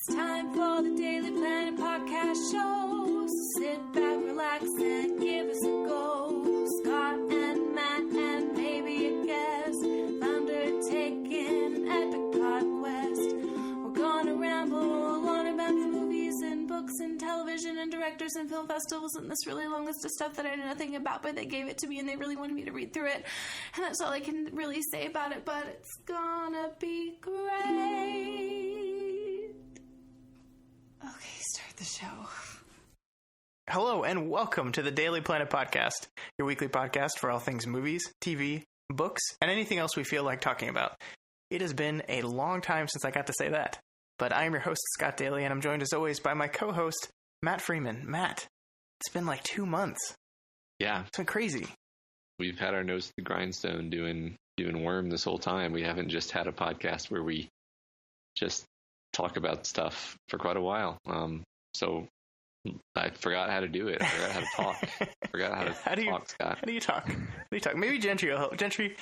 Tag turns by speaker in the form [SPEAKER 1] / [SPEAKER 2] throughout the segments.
[SPEAKER 1] Time for the Daly Planet Podcast show. So sit back, relax, and give us a go. Scott and Matt and maybe a guest, undertaking an epic pod quest. We're gonna ramble on about the movies and books and television and directors and film festivals and this really long list of stuff that I know nothing about, but they gave it to me and they really wanted me to read through it. And that's all I can really say about it, but it's gonna be great. Okay, start the show.
[SPEAKER 2] Hello and welcome to the Daly Planet Podcast, your weekly podcast for all things movies, TV, books, and anything else we feel like talking about. It has been a long time since I got to say that, but I am your host, Scott Daly, and I'm joined as always by my co-host, Matt Freeman. Matt, it's been like 2 months.
[SPEAKER 3] Yeah.
[SPEAKER 2] It's been crazy.
[SPEAKER 3] We've had our nose to the grindstone doing Worm this whole time. We haven't just had a podcast where we just talk about stuff for quite a while. So I forgot how to do it. I forgot how to talk. I forgot how to talk, Scott.
[SPEAKER 2] How do you talk? Maybe Gentry will help. Gentry,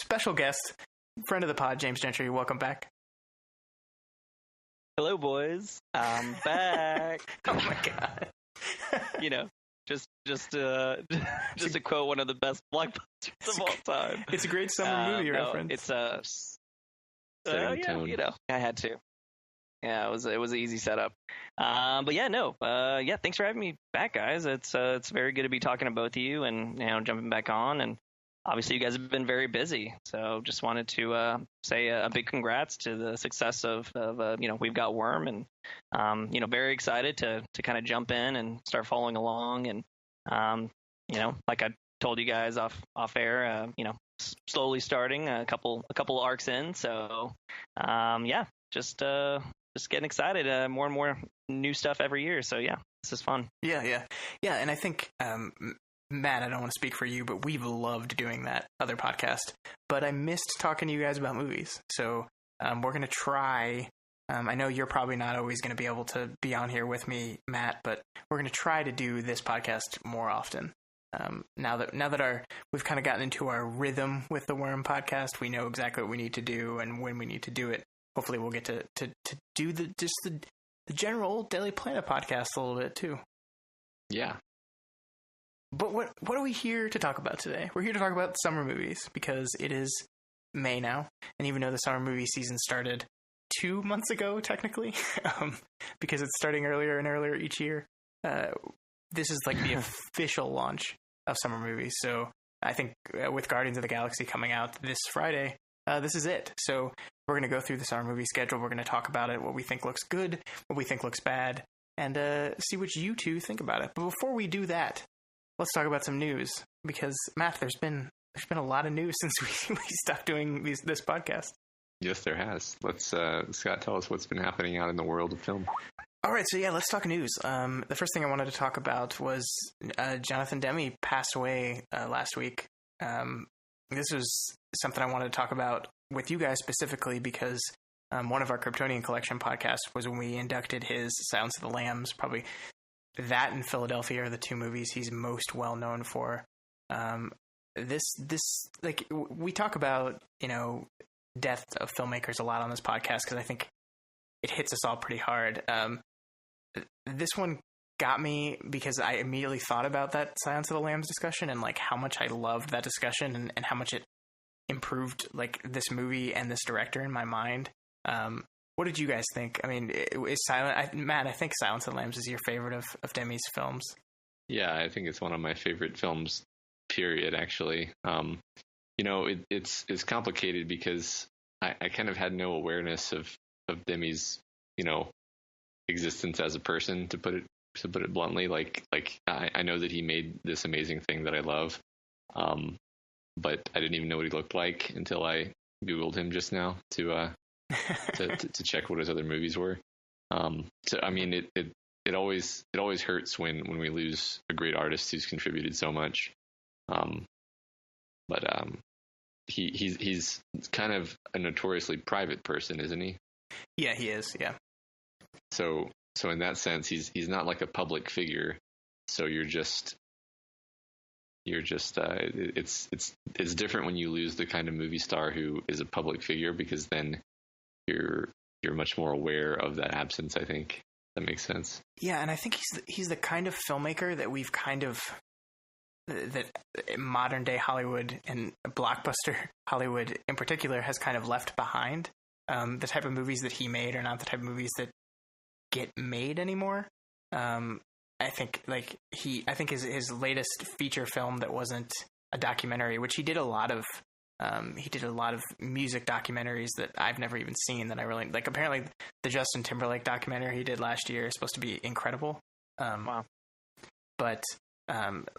[SPEAKER 2] special guest, friend of the pod, James Gentry. Welcome back.
[SPEAKER 4] Hello, boys. I'm back.
[SPEAKER 2] Oh my god.
[SPEAKER 4] You know, just to quote one of the best blockbusters of all time.
[SPEAKER 2] It's a great summer movie reference.
[SPEAKER 4] It's I had to. Yeah, it was an easy setup. But yeah, thanks for having me back, guys. It's very good to be talking to both of you and jumping back on. And obviously, you guys have been very busy, so just wanted to say a big congrats to the success of We've Got Worm, and very excited to kind of jump in and start following along. And like I told you guys off air, slowly starting a couple arcs in. So just getting excited. More and more new stuff every year. So yeah, this is fun.
[SPEAKER 2] Yeah. And I think, Matt, I don't want to speak for you, but we've loved doing that other podcast. But I missed talking to you guys about movies. So we're going to try. I know you're probably not always going to be able to be on here with me, Matt, but we're going to try to do this podcast more often. Now that we've kind of gotten into our rhythm with the Worm podcast, we know exactly what we need to do and when we need to do it. Hopefully we'll get to do the general Daly Planet podcast a little bit too.
[SPEAKER 3] Yeah.
[SPEAKER 2] But what are we here to talk about today? We're here to talk about summer movies because it is May now, and even though the summer movie season started 2 months ago, technically, because it's starting earlier and earlier each year, this is like the official launch of summer movies. So I think with Guardians of the Galaxy coming out this Friday, this is it. So we're going to go through the summer movie schedule. We're going to talk about it, what we think looks good, what we think looks bad, and see what you two think about it. But before we do that, let's talk about some news, because Matt, there's been a lot of news since we stopped doing this podcast.
[SPEAKER 3] Yes, there has. Let's Scott, tell us what's been happening out in the world of film.
[SPEAKER 2] All right, so yeah, let's talk news. The first thing I wanted to talk about was Jonathan Demme passed away last week. This was something I wanted to talk about with you guys specifically because one of our Kryptonian Collection podcasts was when we inducted his Silence of the Lambs. Probably that and Philadelphia are the two movies he's most well known for. We talk about death of filmmakers a lot on this podcast because I think it hits us all pretty hard. This one got me because I immediately thought about that Silence of the Lambs discussion and like how much I loved that discussion and how much it improved like this movie and this director in my mind. What did you guys think? I mean, Matt, I think Silence of the Lambs is your favorite of Demme's films.
[SPEAKER 3] Yeah, I think it's one of my favorite films, period, actually. It's complicated because I kind of had no awareness of Demme's, existence as a person, to put it bluntly. Like I know that he made this amazing thing that I love, but I didn't even know what he looked like until I Googled him just now to check what his other movies were. So I mean, it always hurts when we lose a great artist who's contributed so much. But he's kind of a notoriously private person, isn't he?
[SPEAKER 2] Yeah, he is. Yeah.
[SPEAKER 3] So in that sense, he's not like a public figure. So it's different when you lose the kind of movie star who is a public figure, because then you're you're much more aware of that absence. I think that makes sense.
[SPEAKER 2] Yeah, and I think he's the kind of filmmaker that we've kind of that modern day Hollywood and blockbuster Hollywood in particular has kind of left behind. The type of movies that he made are not the type of movies that get made anymore. I think his latest feature film that wasn't a documentary, which he did a lot of music documentaries that I've never even seen that I really like. Apparently the Justin Timberlake documentary he did last year is supposed to be incredible.
[SPEAKER 4] Wow.
[SPEAKER 2] But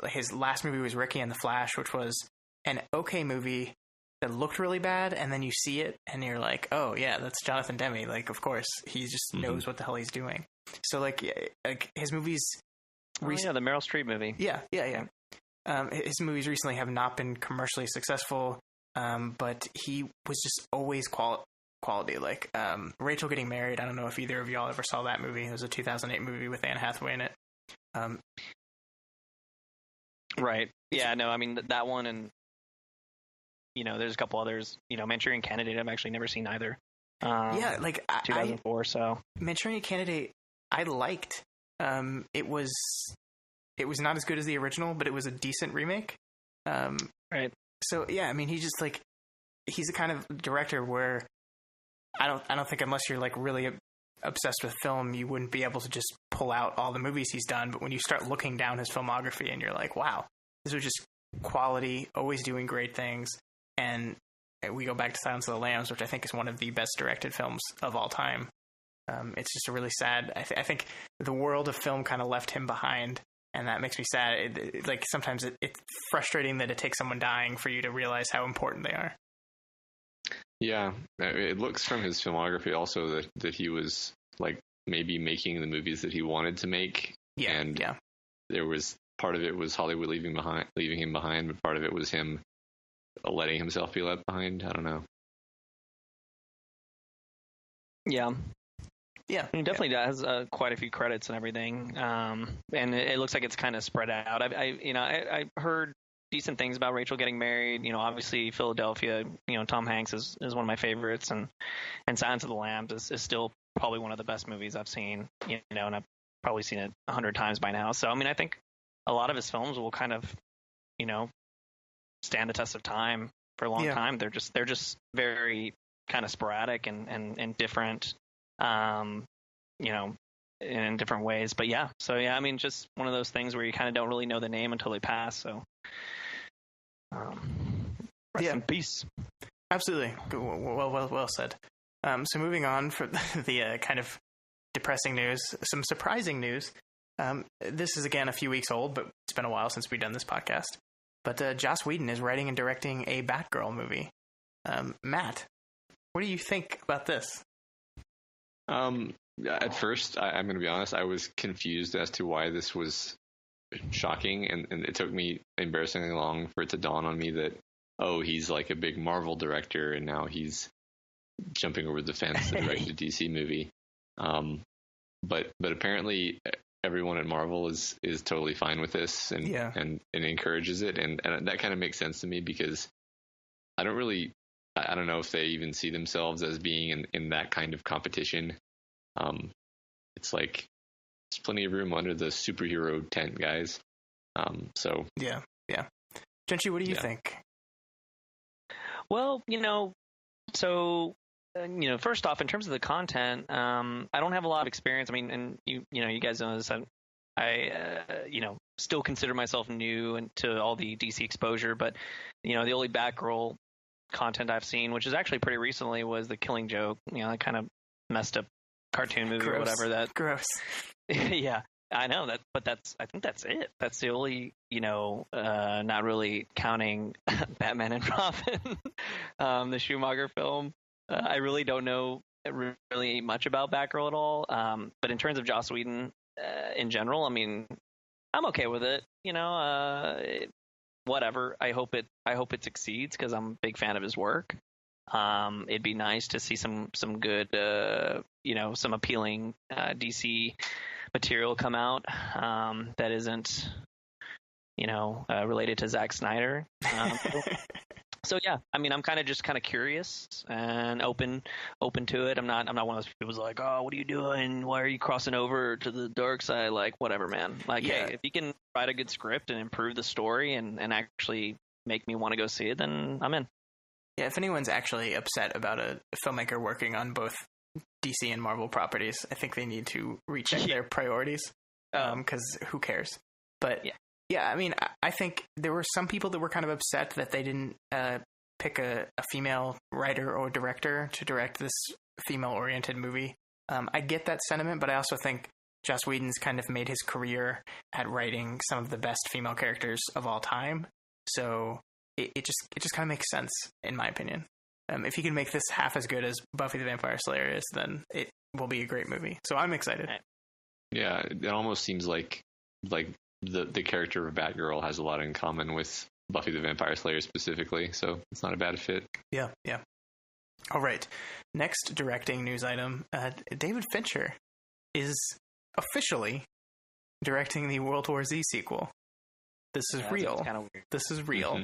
[SPEAKER 2] his last movie was Ricky and the Flash, which was an okay movie that looked really bad, and then you see it and you're like, oh yeah, that's Jonathan Demme. Like, of course, he just knows what the hell he's doing. So like his movies.
[SPEAKER 4] The Meryl Streep movie.
[SPEAKER 2] Yeah. His movies recently have not been commercially successful, but he was just always quality. Like Rachel Getting Married. I don't know if either of y'all ever saw that movie. It was a 2008 movie with Anne Hathaway in it.
[SPEAKER 4] Right. Yeah. No. I mean that one, and there's a couple others. Manchurian Candidate. I've actually never seen either. 2004. So
[SPEAKER 2] Manchurian Candidate, I liked. It was not as good as the original, but it was a decent remake.
[SPEAKER 4] Right.
[SPEAKER 2] So yeah, I mean, he's the kind of director where I don't think unless you're like really obsessed with film, you wouldn't be able to just pull out all the movies he's done. But when you start looking down his filmography and you're like, wow, this was just quality, always doing great things. And we go back to Silence of the Lambs, which I think is one of the best directed films of all time. It's just a really sad. I think the world of film kind of left him behind, and that makes me sad. Like sometimes it's frustrating that it takes someone dying for you to realize how important they are.
[SPEAKER 3] Yeah, it looks from his filmography also that he was like maybe making the movies that he wanted to make.
[SPEAKER 2] Yeah,
[SPEAKER 3] and there was part of it was Hollywood leaving him behind, but part of it was him letting himself be left behind. I don't know.
[SPEAKER 4] Yeah. Yeah, he definitely has quite a few credits and everything, and it looks like it's kind of spread out. I heard decent things about Rachel Getting Married. Obviously Philadelphia. Tom Hanks is one of my favorites, and Silence of the Lambs is still probably one of the best movies I've seen. And I've probably seen it 100 times by now. So I mean, I think a lot of his films will kind of, stand the test of time for a long time. They're just very kind of sporadic and different. In different ways, but I mean, just one of those things where you kind of don't really know the name until they pass. So, rest in peace.
[SPEAKER 2] Absolutely. Well said. So moving on for the kind of depressing news, some surprising news. This is again a few weeks old, but it's been a while since we've done this podcast. But Joss Whedon is writing and directing a Batgirl movie. Matt, what do you think about this?
[SPEAKER 3] At first, I'm going to be honest, I was confused as to why this was shocking, and it took me embarrassingly long for it to dawn on me that, oh, he's like a big Marvel director, and now he's jumping over the fence to direct a DC movie. But apparently everyone at Marvel is totally fine with this and encourages it, and that kind of makes sense to me because I don't know if they even see themselves as being in that kind of competition. It's like there's plenty of room under the superhero tent, guys. So
[SPEAKER 2] yeah. Gentry, what do you think?
[SPEAKER 4] Well, so first off, in terms of the content, I don't have a lot of experience. I mean, and you guys know this. I still consider myself new to all the DC exposure, but the only Batgirl content I've seen, which is actually pretty recently, was The Killing Joke. That kind of messed up cartoon movie or whatever. That
[SPEAKER 2] gross.
[SPEAKER 4] Yeah, I know that, but I think that's it. That's the only, not really counting Batman and Robin, the Schumacher film. I really don't know really much about Batgirl at all. But in terms of Joss Whedon in general, I mean, I'm okay with it. Whatever. I hope it succeeds because I'm a big fan of his work. It'd be nice to see some good, some appealing DC material come out that isn't, related to Zack Snyder. So yeah, I mean, I'm kind of curious and open to it. I'm not one of those people who's like, oh, what are you doing? Why are you crossing over to the dark side? Like, whatever, man. Like, hey, if you can write a good script and improve the story and actually make me want to go see it, then I'm in.
[SPEAKER 2] Yeah, if anyone's actually upset about a filmmaker working on both DC and Marvel properties, I think they need to recheck their priorities, because who cares? But yeah, I mean, I think there were some people that were kind of upset that they didn't pick a female writer or director to direct this female-oriented movie. I get that sentiment, but I also think Joss Whedon's kind of made his career at writing some of the best female characters of all time. So it just kind of makes sense, in my opinion. If he can make this half as good as Buffy the Vampire Slayer is, then it will be a great movie. So I'm excited.
[SPEAKER 3] Yeah, it almost seems like the character of Batgirl has a lot in common with Buffy the Vampire Slayer specifically, so it's not a bad fit.
[SPEAKER 2] Yeah. All right. Next directing news item. David Fincher is officially directing the World War Z sequel. This is real. Kind of weird. This is real.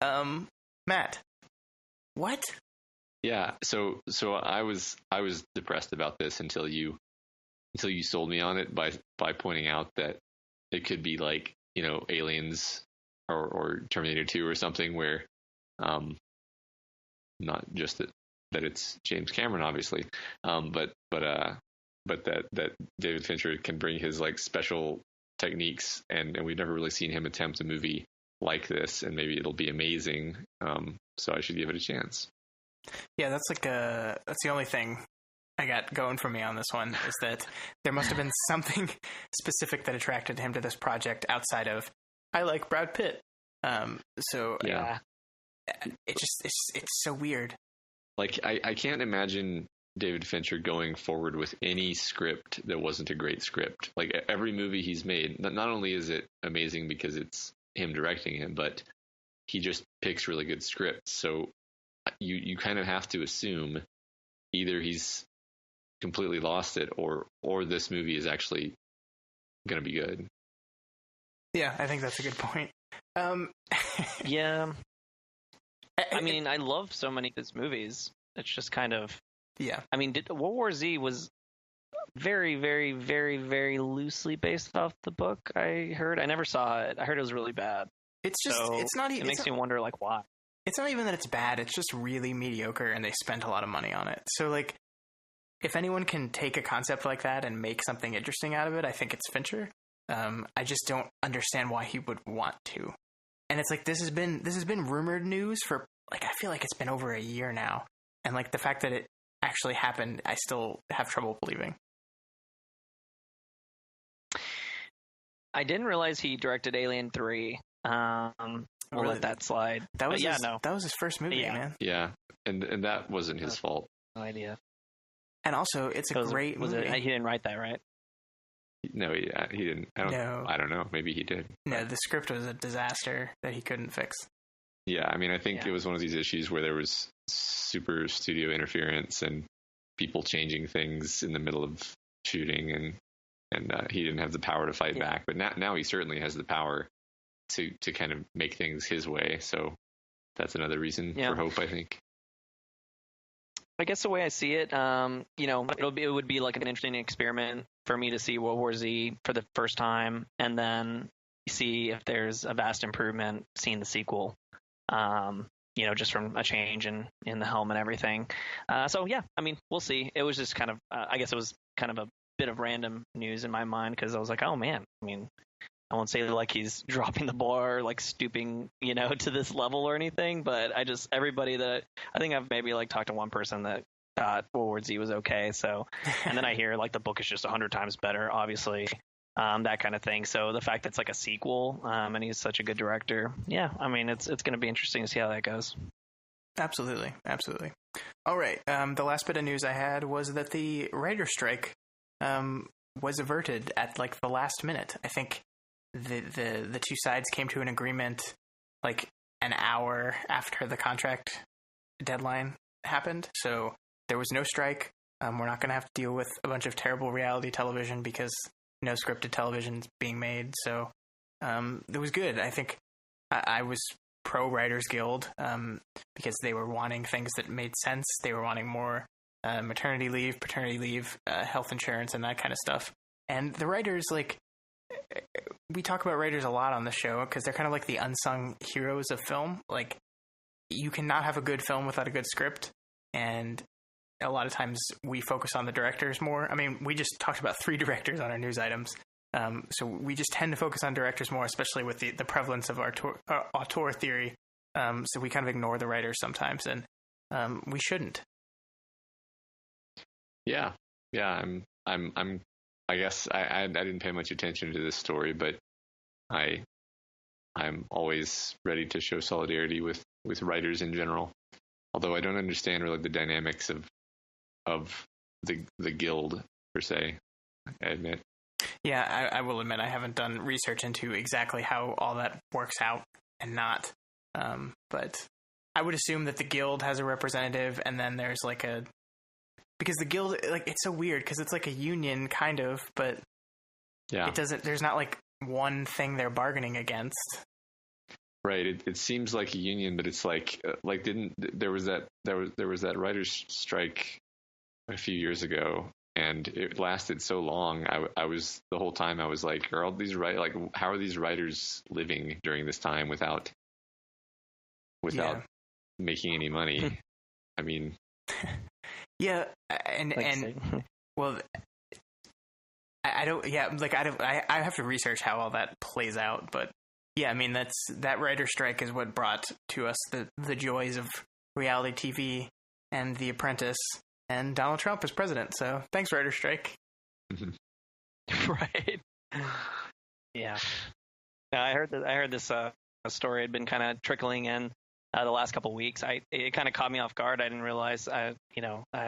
[SPEAKER 2] Mm-hmm. Matt, what?
[SPEAKER 3] Yeah, so I was depressed about this until you sold me on it by pointing out that it could be like, Aliens or Terminator 2 or something where not just that it's James Cameron obviously, but that David Fincher can bring his like special techniques and we've never really seen him attempt a movie like this, and maybe it'll be amazing. So I should give it a chance.
[SPEAKER 2] Yeah, that's the only thing I got going for me on this one, is that there must have been something specific that attracted him to this project outside of, I like Brad Pitt. So yeah, it's so weird.
[SPEAKER 3] Like I can't imagine David Fincher going forward with any script that wasn't a great script. Like every movie he's made, not only is it amazing because it's him directing it, but he just picks really good scripts. So you kind of have to assume either he's completely lost it or this movie is actually going to be good.
[SPEAKER 2] Yeah, I think that's a good point.
[SPEAKER 4] Yeah. I mean, I love so many of his movies. It's just kind of...
[SPEAKER 2] Yeah.
[SPEAKER 4] I mean, World War Z was very, very, very, very loosely based off the book, I heard. I never saw it. I heard it was really bad.
[SPEAKER 2] It's just...
[SPEAKER 4] So
[SPEAKER 2] it's not even...
[SPEAKER 4] It makes me wonder, like, why?
[SPEAKER 2] It's not even that it's bad. It's just really mediocre, and they spent a lot of money on it. So, like, if anyone can take a concept like that and make something interesting out of it, I think it's Fincher. I just don't understand why he would want to. And it's like, this has been rumored news for, like, I feel like it's been over a year now. And, like, the fact that it actually happened, I still have trouble believing.
[SPEAKER 4] I didn't realize he directed Alien 3. We'll let that slide.
[SPEAKER 2] That was that was his first movie, man.
[SPEAKER 3] Yeah, and that wasn't his fault.
[SPEAKER 4] No idea.
[SPEAKER 2] And also, it's a great movie.
[SPEAKER 4] He didn't write that, right?
[SPEAKER 3] No, he didn't. I don't know. Maybe he did.
[SPEAKER 2] No, the script was a disaster that he couldn't fix.
[SPEAKER 3] Yeah, I mean, I think it was one of these issues where there was super studio interference and people changing things in the middle of shooting, and he didn't have the power to fight back. But now he certainly has the power to kind of make things his way. So that's another reason for hope, I think.
[SPEAKER 4] I guess the way I see it, it would be like an interesting experiment for me to see World War Z for the first time, and then see if there's a vast improvement seeing the sequel. Just from a change in the helm and everything. So yeah, I mean, we'll see. It was just kind of, I guess it was kind of a bit of random news in my mind, because I was like, oh man, I mean, I won't say like he's dropping the bar, like stooping, to this level or anything, but I think I've maybe like talked to one person that thought World War Z was okay. So, and then I hear like the book is just 100 times better, obviously, that kind of thing. So the fact that it's like a sequel, and he's such a good director, yeah, I mean, it's going to be interesting to see how that goes.
[SPEAKER 2] Absolutely. All right. The last bit of news I had was that the writer's strike was averted at like the last minute. I think the two sides came to an agreement like an hour after the contract deadline happened. So there was no strike. We're not going to have to deal with a bunch of terrible reality television because no scripted television's being made. So it was good. I think I was pro Writers Guild because they were wanting things that made sense. They were wanting more maternity leave, paternity leave, health insurance, and that kind of stuff. And the writers, like, we talk about writers a lot on the show because they're kind of like the unsung heroes of film. Like, you cannot have a good film without a good script, and a lot of times we focus on the directors more. I mean, we just talked about 3 directors on our news items. So we just tend to focus on directors more, especially with the prevalence of auteur theory. So we kind of ignore the writers sometimes, and we shouldn't.
[SPEAKER 3] Yeah. I guess I didn't pay much attention to this story, but I'm always ready to show solidarity with writers in general. Although I don't understand really the dynamics of the guild per se, I admit.
[SPEAKER 2] Yeah, I will admit I haven't done research into exactly how all that works out and not. But I would assume that the guild has a representative, and then there's like because the guild, like, it's so weird because it's like a union kind of, but
[SPEAKER 3] yeah,
[SPEAKER 2] there's not like one thing they're bargaining against.
[SPEAKER 3] Right. It seems like a union, but it's like there was that writers' strike a few years ago, and it lasted so long. I was the whole time I was like, how are these writers living during this time without making any money? I mean,
[SPEAKER 2] yeah, and well, I don't. Yeah, like I have to research how all that plays out, but. Yeah, I mean, that writer strike is what brought to us the joys of reality TV and The Apprentice and Donald Trump as president. So thanks, writer strike.
[SPEAKER 4] Right. Yeah. I heard this story had been kind of trickling in the last couple of weeks. It kind of caught me off guard. I didn't realize. I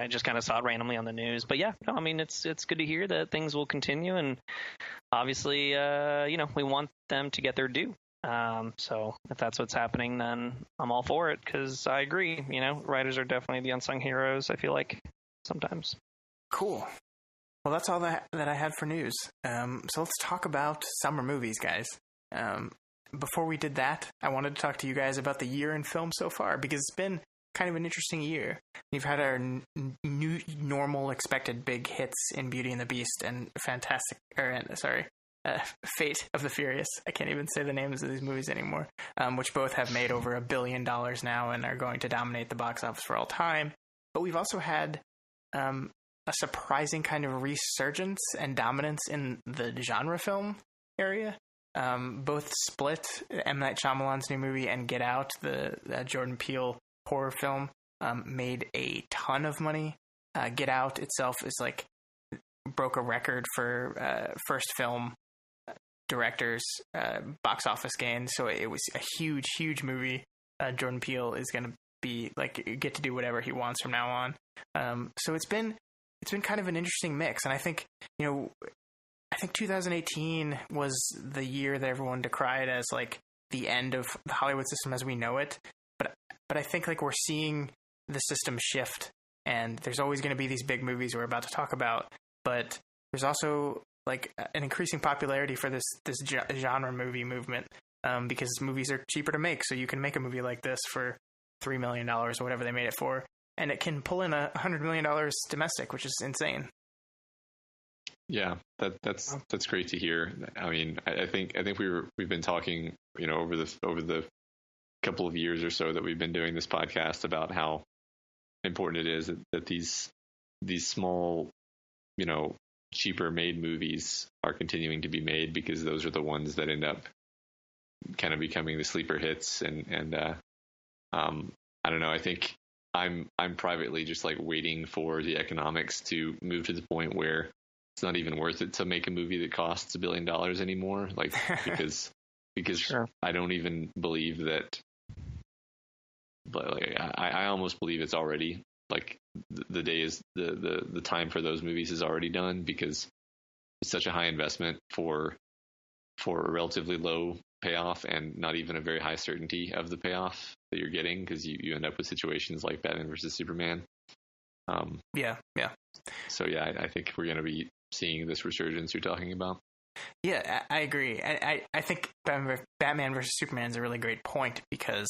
[SPEAKER 4] just kind of saw it randomly on the news. But yeah, no, I mean, it's good to hear that things will continue, and obviously, we want them to get their due. So if that's what's happening, then I'm all for it because I agree. Writers are definitely the unsung heroes. I feel like sometimes.
[SPEAKER 2] Cool. Well, that's all that I had for news. So let's talk about summer movies, guys. Before we did that, I wanted to talk to you guys about the year in film so far, because it's been kind of an interesting year. We've had our new normal expected big hits in Beauty and the Beast and Fate of the Furious. I can't even say the names of these movies anymore, which both have made over $1 billion now and are going to dominate the box office for all time. But we've also had a surprising kind of resurgence and dominance in the genre film area. Both Split, M. Night Shyamalan's new movie, and Get Out, the Jordan Peele horror film, made a ton of money. Get Out itself broke a record for first film director's box office gain. So it was a huge movie. Jordan Peele is going to be get to do whatever he wants from now on. So it's been kind of an interesting mix, and I think 2018 was the year that everyone decried as the end of the Hollywood system as we know it. But I think we're seeing the system shift, and there's always going to be these big movies we're about to talk about. But there's also an increasing popularity for this genre movie movement, because movies are cheaper to make. So you can make a movie like this for $3 million or whatever they made it for, and it can pull in $100 million domestic, which is insane.
[SPEAKER 3] Yeah, that's great to hear. I mean, I think we've been talking, over the couple of years or so that we've been doing this podcast about how important it is that these small, cheaper made movies are continuing to be made, because those are the ones that end up kind of becoming the sleeper hits. And I don't know. I think I'm privately just waiting for the economics to move to the point where it's not even worth it to make a movie that costs $1 billion anymore. Because sure. I don't even believe that. But I almost believe it's already the day is the time for those movies is already done, because it's such a high investment for a relatively low payoff, and not even a very high certainty of the payoff that you're getting, because you end up with situations like Batman versus Superman.
[SPEAKER 2] Yeah.
[SPEAKER 3] So yeah, I think we're going to be seeing this resurgence you're talking about.
[SPEAKER 2] Yeah, I agree. I think Batman versus Superman is a really great point because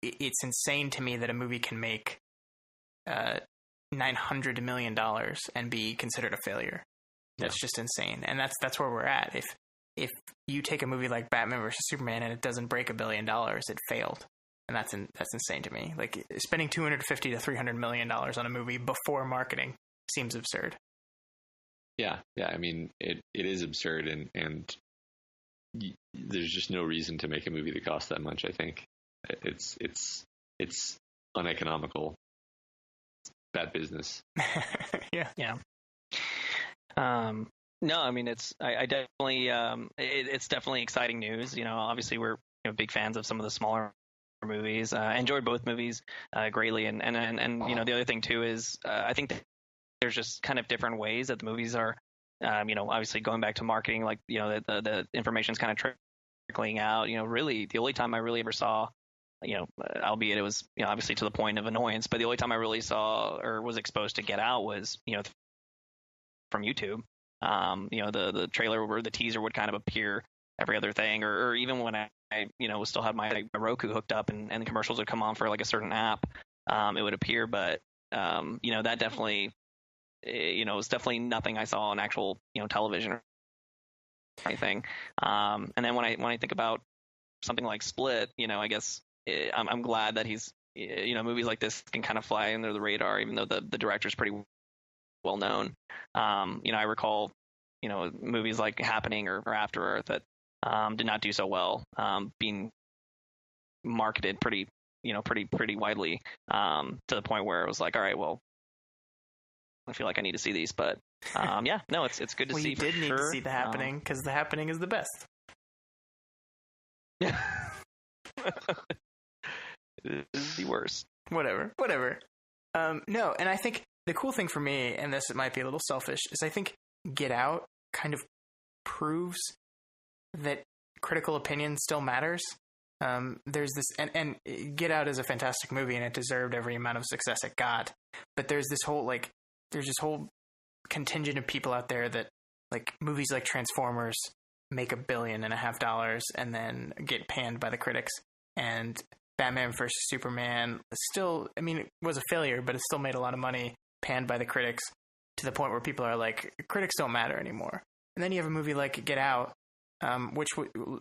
[SPEAKER 2] it's insane to me that a movie can make $900 million and be considered a failure. That's just insane, and that's where we're at. If you take a movie like Batman versus Superman and it doesn't break $1 billion, it failed, and that's insane to me. Like spending $250 to $300 million on a movie before marketing seems absurd. Yeah.
[SPEAKER 3] I mean, it is absurd, and there's just no reason to make a movie that costs that much. I think it's uneconomical. It's bad business.
[SPEAKER 4] Yeah. No, I mean I definitely it's definitely exciting news. Obviously we're big fans of some of the smaller movies. I enjoyed both movies greatly, and the other thing too is I think that there's just kind of different ways that the movies are. Obviously going back to marketing, like the information's kind of trickling out. Really the only time I really ever saw, albeit it was obviously to the point of annoyance, but the only time I really saw or was exposed to Get Out was from YouTube. The trailer or the teaser would kind of appear every other thing, or even when I still had my Roku hooked up and the commercials would come on for like a certain app, it would appear. But that definitely, it was definitely nothing I saw on actual television or anything. And then when I think about something like Split, I guess I'm glad that he's movies like this can kind of fly under the radar, even though the director's pretty well known. I recall, movies like Happening or After Earth that did not do so well, being marketed pretty widely, to the point where it was like, all right, well, I feel like I need to see these. But it's good to see.
[SPEAKER 2] You did need to see The Happening because The Happening is the best.
[SPEAKER 4] Yeah. It is the worst.
[SPEAKER 2] Whatever. No, and I think the cool thing for me, and this might be a little selfish, is I think Get Out kind of proves that critical opinion still matters. There's this, and Get Out is a fantastic movie, and it deserved every amount of success it got. But there's this whole contingent of people out there that like movies like Transformers make $1.5 billion and then get panned by the critics, and Batman vs Superman still, it was a failure, but it still made a lot of money, panned by the critics to the point where people are like, critics don't matter anymore. And then you have a movie like Get Out, which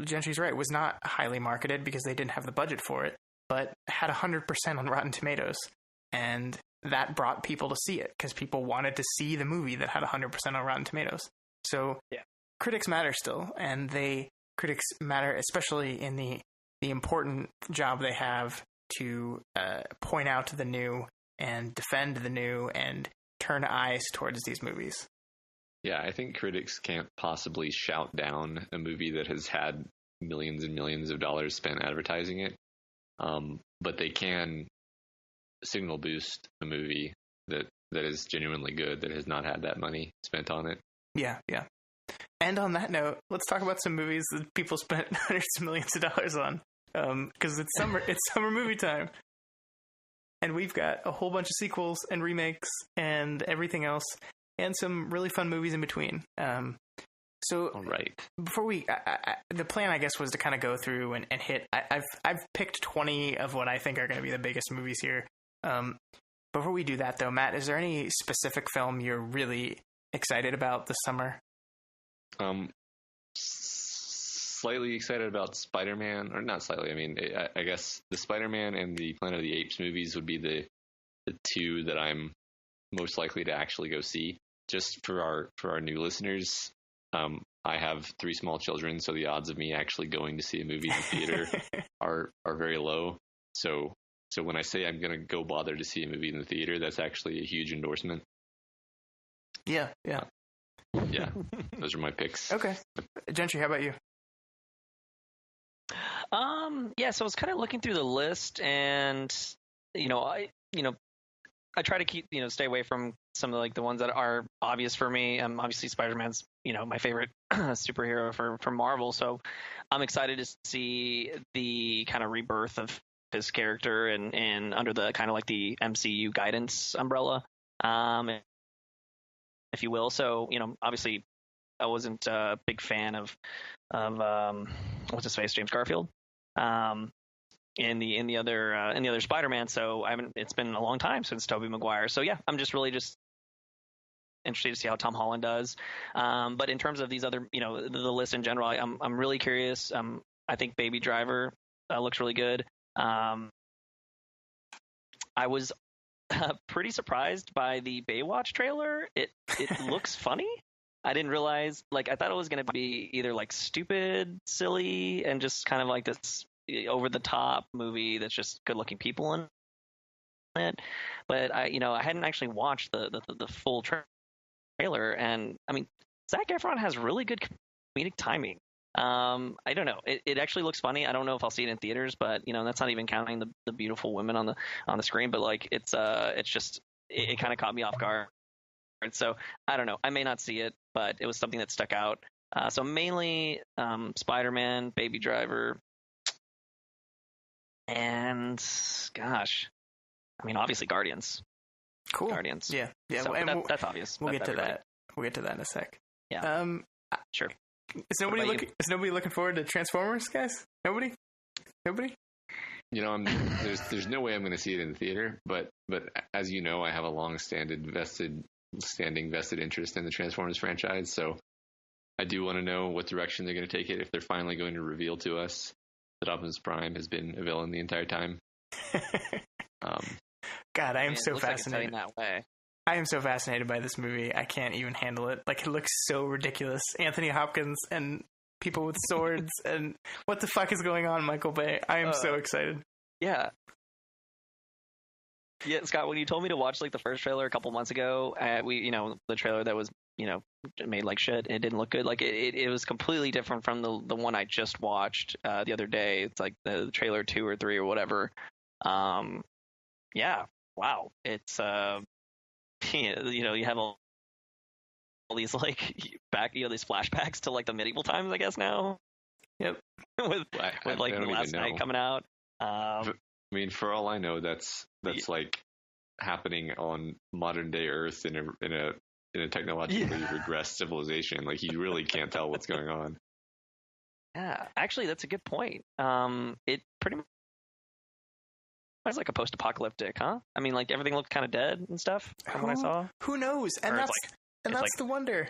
[SPEAKER 2] Gentry's right, was not highly marketed because they didn't have the budget for it, but had 100% on Rotten Tomatoes, and that brought people to see it because people wanted to see the movie that had 100% on Rotten Tomatoes. So critics matter still, and critics matter especially in the important job they have to point out the new and defend the new and turn eyes towards these movies.
[SPEAKER 3] Yeah, I think critics can't possibly shout down a movie that has had millions and millions of dollars spent advertising it, but they can signal boost a movie that is genuinely good, that has not had that money spent on it.
[SPEAKER 2] Yeah. And on that note, let's talk about some movies that people spent hundreds of millions of dollars on, because it's summer movie time. And we've got a whole bunch of sequels and remakes and everything else, and some really fun movies in between. So,
[SPEAKER 3] all right.
[SPEAKER 2] Before the plan, I guess, was to kind of go through and hit. I've picked 20 of what I think are going to be the biggest movies here. Before we do that, though, Matt, is there any specific film you're really excited about this summer?
[SPEAKER 3] Slightly excited about Spider-Man, or not slightly. I guess the Spider-Man and the Planet of the Apes movies would be the two that I'm most likely to actually go see. Just for our new listeners, I have 3 small children, so the odds of me actually going to see a movie in the theater are very low. So when I say I'm going to go bother to see a movie in the theater, that's actually a huge endorsement.
[SPEAKER 2] Yeah.
[SPEAKER 3] Those are my picks.
[SPEAKER 2] Okay. Gentry, how about you?
[SPEAKER 4] So I was kind of looking through the list, and I try to keep stay away from some of the ones that are obvious for me. Obviously Spider-Man's my favorite superhero from Marvel, so I'm excited to see the kind of rebirth of his character and under the kind of like the MCU guidance umbrella, if you will. So obviously a big fan of what's his face, James Garfield, in the other Spider-Man. So it's been a long time since Tobey Maguire. So yeah, I'm just really interested to see how Tom Holland does. But in terms of these other, the list in general, I'm really curious. I think Baby Driver looks really good. I was pretty surprised by the Baywatch trailer. It looks funny. I didn't realize, I thought it was going to be either stupid, silly, and just kind of like this over the top movie that's just good looking people in it. But I hadn't actually watched the full trailer, and I mean, Zac Efron has really good comedic timing. I don't know. It actually looks funny. I don't know if I'll see it in theaters, but that's not even counting the beautiful women on the screen. But it's just it kind of caught me off guard. So I don't know. I may not see it, but it was something that stuck out. So mainly Spider-Man, Baby Driver, and gosh, I mean obviously Guardians.
[SPEAKER 2] Cool.
[SPEAKER 4] Guardians.
[SPEAKER 2] Yeah.
[SPEAKER 4] So, and that's obvious.
[SPEAKER 2] We'll get to that. We'll get to that in a sec.
[SPEAKER 4] Yeah. Sure.
[SPEAKER 2] Is nobody looking forward to Transformers, guys? Nobody?
[SPEAKER 3] There's no way I'm going to see it in the theater, but as you know, I have a long-standing vested interest in the Transformers franchise, so I do want to know what direction they're going to take it, if they're finally going to reveal to us that Optimus Prime has been a villain the entire time.
[SPEAKER 2] God, I am so fascinated.
[SPEAKER 4] Like that way.
[SPEAKER 2] I am so fascinated by this movie. I can't even handle it. It looks so ridiculous. Anthony Hopkins and people with swords and what the fuck is going on, Michael Bay? I am so excited.
[SPEAKER 4] Yeah. Yeah, Scott, when you told me to watch the first trailer a couple months ago, the trailer that was, made like shit, it didn't look good. It was completely different from the one I just watched the other day. It's the trailer 2 or 3 or whatever. Yeah. Wow. It's you have all these these flashbacks to the medieval times, I guess now.
[SPEAKER 2] Yep.
[SPEAKER 4] with Last Night coming out.
[SPEAKER 3] I mean, for all I know, that's happening on modern day Earth in a technologically regressed civilization. You really can't tell what's going on.
[SPEAKER 4] Yeah, actually, that's a good point. It pretty much it's like a post-apocalyptic, huh? I mean, everything looked kind of dead and stuff from what I saw.
[SPEAKER 2] Who knows? And that's the wonder.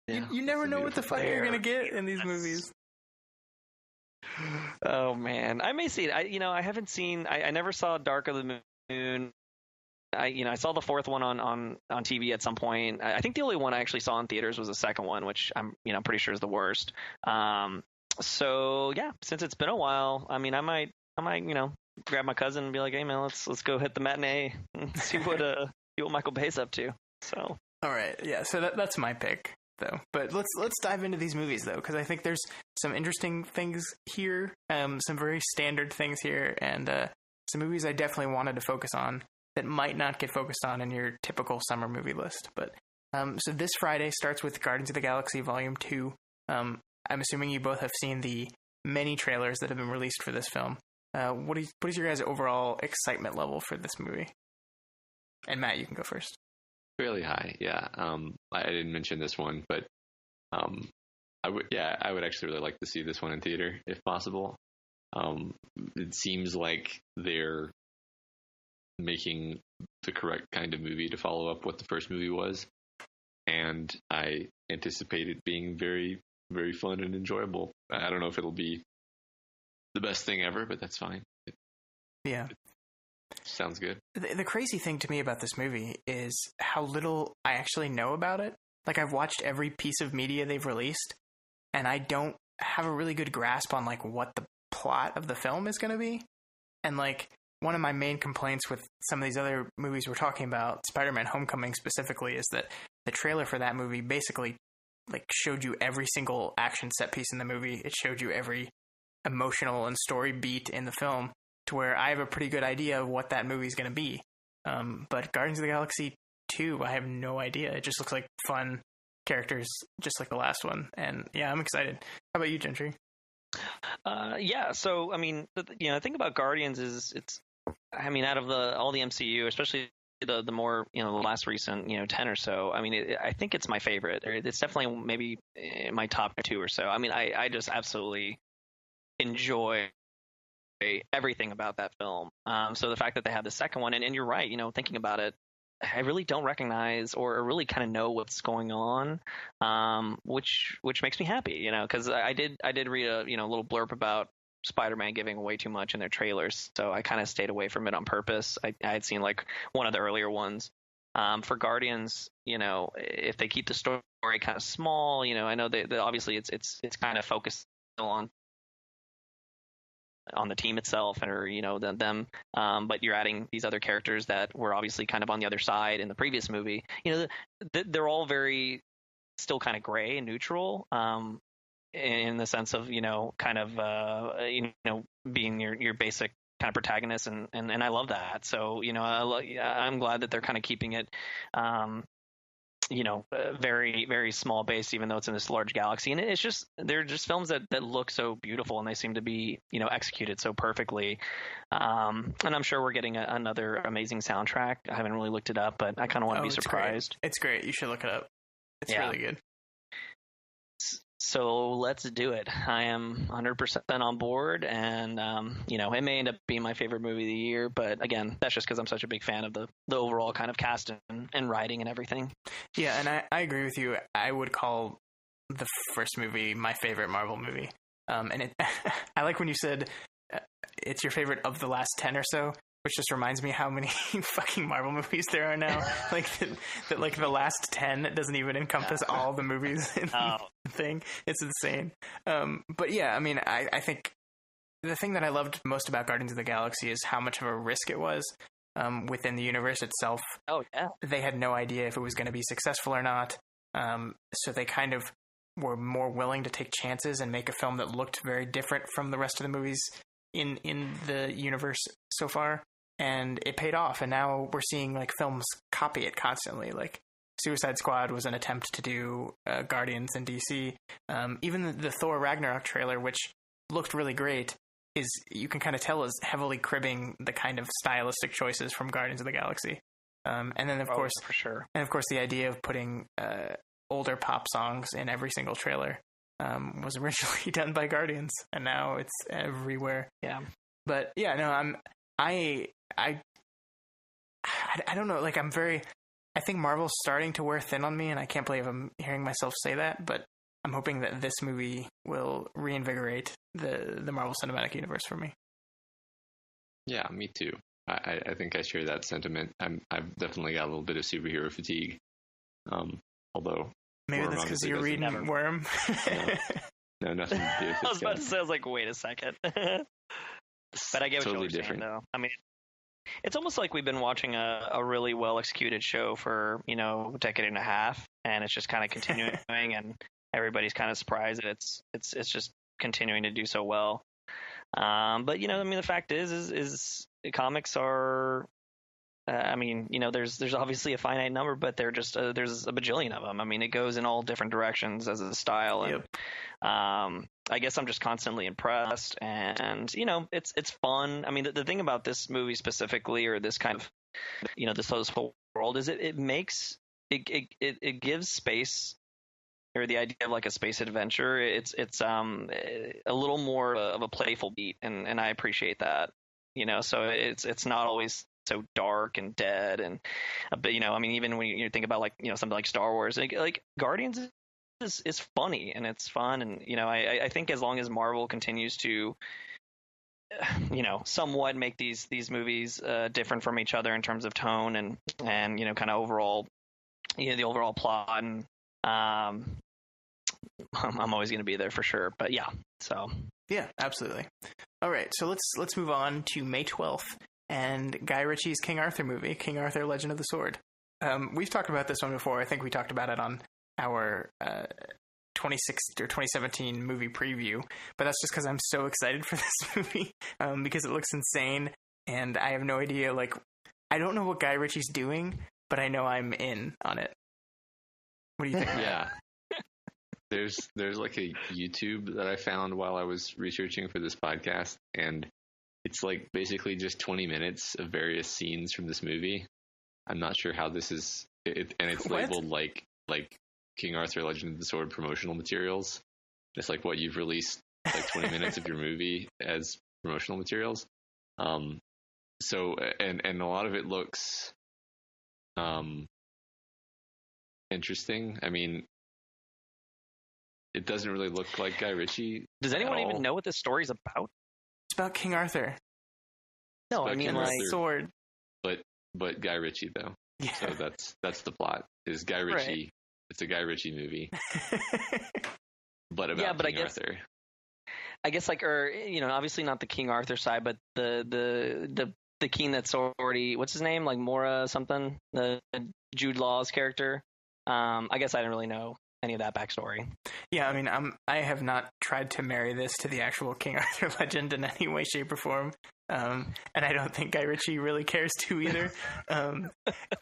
[SPEAKER 2] Yeah, you never know what the fuck you're gonna get in these movies.
[SPEAKER 4] Oh man, I may see it. I haven't seen. I never saw Dark of the Moon. I saw the fourth one on TV at some point. I think the only one I actually saw in theaters was the second one, which I'm pretty sure is the worst. So yeah, since it's been a while, I mean, I might grab my cousin and be like, hey man, let's go hit the matinee and see what Michael Bay's up to. So
[SPEAKER 2] all right, yeah. So that's my pick though. But let's dive into these movies though, because I think there's some interesting things here, some very standard things here, and some movies I definitely wanted to focus on that might not get focused on in your typical summer movie list. But so this Friday starts with Guardians of the Galaxy Volume 2. I'm assuming you both have seen the many trailers that have been released for this film. What is your guys' overall excitement level for this movie? And Matt, you can go first.
[SPEAKER 3] Fairly high, yeah. I didn't mention this one, but I would actually really like to see this one in theater if possible. It seems like they're making the correct kind of movie to follow up what the first movie was, and I anticipate it being very, very fun and enjoyable. I don't know if it'll be the best thing ever, but that's fine. It sounds good.
[SPEAKER 2] The crazy thing to me about this movie is how little I actually know about it. I've watched every piece of media they've released, and I don't have a really good grasp on what the plot of the film is going to be. And one of my main complaints with some of these other movies we're talking about, Spider-Man Homecoming specifically, is that the trailer for that movie basically showed you every single action set piece in the movie. It showed you every emotional and story beat in the film, to where I have a pretty good idea of what that movie is going to be. But Guardians of the Galaxy 2, I have no idea. It just looks like fun characters, just like the last one. And yeah, I'm excited. How about you, Gentry?
[SPEAKER 4] Yeah. So, I mean, the thing about Guardians is out of all the MCU, especially the more, the last recent, 10 or so, I mean, I think it's my favorite. It's definitely maybe in my top 2 or so. I mean, I just absolutely enjoy everything about that film. So the fact that they have the second one, and you're right, thinking about it, I really don't recognize or really kind of know what's going on, which makes me happy, because I did read a little blurb about Spider-Man giving away too much in their trailers, so I kind of stayed away from it on purpose. I had seen like one of the earlier ones. For Guardians, if they keep the story kind of small, I know that obviously it's kind of focused on the team itself or them, but you're adding these other characters that were obviously kind of on the other side in the previous movie. They're all very still kind of gray and neutral, in the sense of kind of being your basic kind of protagonist, and I love that. So I'm glad that they're kind of keeping it very, very small base, even though it's in this large galaxy. And it's just, they're just films that look so beautiful, and they seem to be, executed so perfectly. And I'm sure we're getting another amazing soundtrack. I haven't really looked it up, but I kind of want to be surprised.
[SPEAKER 2] It's great. You should look it up. It's really good.
[SPEAKER 4] So let's do it. I am 100% on board, and it may end up being my favorite movie of the year, but again, that's just because I'm such a big fan of the overall kind of cast and writing and everything.
[SPEAKER 2] Yeah, and I agree with you. I would call the first movie my favorite Marvel movie. And I like when you said it's your favorite of the last 10 or so, which just reminds me how many fucking Marvel movies there are now. Like that like the last 10 doesn't even encompass all the movies in the thing. It's insane. But yeah, I mean, I think the thing that I loved most about Guardians of the Galaxy is how much of a risk it was within the universe itself.
[SPEAKER 4] Oh, yeah.
[SPEAKER 2] They had no idea if it was going to be successful or not. So they kind of were more willing to take chances and make a film that looked very different from the rest of the movies in the universe so far. And it paid off, and now we're seeing like films copy it constantly. Like Suicide Squad was an attempt to do Guardians in DC. Even the Thor Ragnarok trailer, which looked really great, you can kind of tell is heavily cribbing the kind of stylistic choices from Guardians of the Galaxy. And then of course,
[SPEAKER 4] for sure,
[SPEAKER 2] and of course the idea of putting older pop songs in every single trailer was originally done by Guardians, and now it's everywhere.
[SPEAKER 4] Yeah,
[SPEAKER 2] but yeah, no, I don't know, like I think Marvel's starting to wear thin on me, and I can't believe I'm hearing myself say that, but I'm hoping that this movie will reinvigorate the Marvel Cinematic Universe for me. Yeah,
[SPEAKER 3] me too. I think I share that sentiment. I've definitely got a little bit of superhero fatigue. Although
[SPEAKER 2] maybe that's because you're reading Worm.
[SPEAKER 3] No, nothing to do with it.
[SPEAKER 4] I was about to say, I was like, wait a second. But I get what you're saying, though. I mean, it's almost like we've been watching a really well executed show for a decade and a half, and it's just kind of continuing, and everybody's kind of surprised that it's just continuing to do so well. But I mean, the fact is comics are. There's obviously a finite number, but there's a bajillion of them. I mean, it goes in all different directions as a style, and I guess I'm just constantly impressed, and it's fun. I mean, the thing about this movie specifically, or this kind of this whole world, is it gives space, or the idea of like a space adventure. It's a little more of a playful beat, and I appreciate that. So it's not always so dark and dead, and I mean, even when you think about like something like Star Wars, like Guardians is funny and it's fun, and I think as long as Marvel continues to somewhat make these movies different from each other in terms of tone and kind of overall the overall plot, and I'm always going to be there for sure. But yeah,
[SPEAKER 2] absolutely. All right, so let's move on to May 12th. And Guy Ritchie's King Arthur movie, King Arthur: Legend of the Sword. We've talked about this one before. I think we talked about it on our 2017 movie preview. But that's just because I'm so excited for this movie because it looks insane, and I have no idea. Like, I don't know what Guy Ritchie's doing, but I know I'm in on it. What do you think?
[SPEAKER 3] Yeah. There's like a YouTube that I found while I was researching for this podcast, and it's like basically just 20 minutes of various scenes from this movie. I'm not sure how this is. And it's labeled like King Arthur: Legend of the Sword promotional materials. It's like what you've released like 20 minutes of your movie as promotional materials. So and a lot of it looks interesting. I mean, it doesn't really look like Guy Ritchie.
[SPEAKER 4] Does anyone even know what this story's about?
[SPEAKER 2] It's about King Arthur.
[SPEAKER 4] No, I mean, like
[SPEAKER 2] sword.
[SPEAKER 3] But Guy Ritchie though.
[SPEAKER 2] Yeah.
[SPEAKER 3] So that's the plot. Is Guy Ritchie? Right. It's a Guy Ritchie movie. But about King Arthur. I guess
[SPEAKER 4] obviously not the King Arthur side, but the king that's already, what's his name? Like Mora something? The Jude Law's character. I guess I didn't really know any of that backstory.
[SPEAKER 2] Yeah, I mean, I have not tried to marry this to the actual King Arthur legend in any way, shape, or form. And I don't think Guy Ritchie really cares to either. I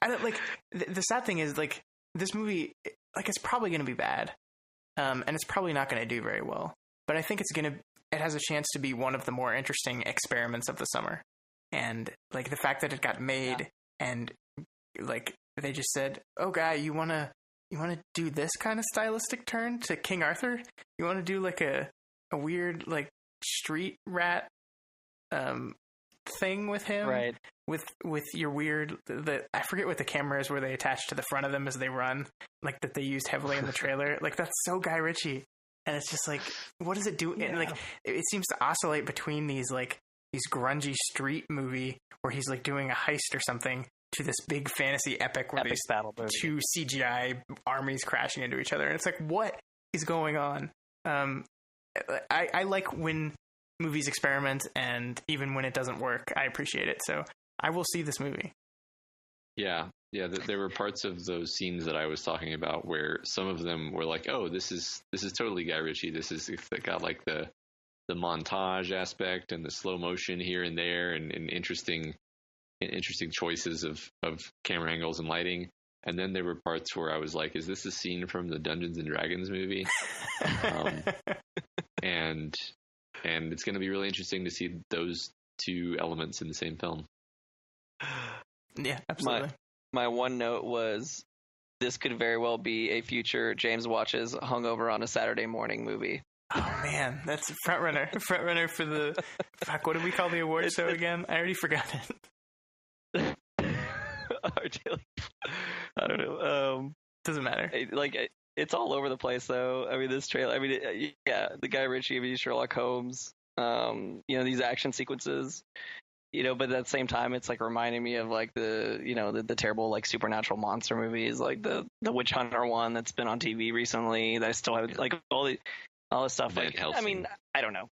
[SPEAKER 2] don't like the sad thing is like this movie, like it's probably going to be bad, and it's probably not going to do very well. But I think it has a chance to be one of the more interesting experiments of the summer. And like the fact that it got made and like they just said, "Oh, Guy, you wanna do this kind of stylistic turn to King Arthur? You want to do like a weird like street rat thing with him,
[SPEAKER 4] right?
[SPEAKER 2] With your weird I forget what the camera is where they attach to the front of them as they run, like that they used heavily in the trailer. Like that's so Guy Ritchie, and it's just like, what does it do? Yeah. And like it seems to oscillate between these grungy street movie where he's like doing a heist or something to this big fantasy epic where these two CGI armies crashing into each other, and it's like, what is going on? I like when movies experiment, and even when it doesn't work, I appreciate it. So I will see this movie. Yeah.
[SPEAKER 3] There were parts of those scenes that I was talking about where some of them were like, "Oh, this is totally Guy Ritchie. This is got like the montage aspect and the slow motion here and there, and interesting choices of camera angles and lighting." And then there were parts where I was like, "Is this a scene from the Dungeons and Dragons movie?" And it's going to be really interesting to see those two elements in the same film.
[SPEAKER 2] Yeah, absolutely.
[SPEAKER 4] My one note was, this could very well be a future James watches hungover on a Saturday morning movie.
[SPEAKER 2] Oh man, that's front runner for the what do we call the award show again? I already forgot it.
[SPEAKER 4] I don't know.
[SPEAKER 2] Doesn't matter.
[SPEAKER 4] It's all over the place, though. I mean, this trailer. I mean, the Guy Ritchie, Sherlock Holmes. These action sequences. But at the same time, it's like reminding me of like the terrible like supernatural monster movies, like the Witch Hunter one that's been on TV recently. That I still have like all this stuff. Like, I mean, I don't know.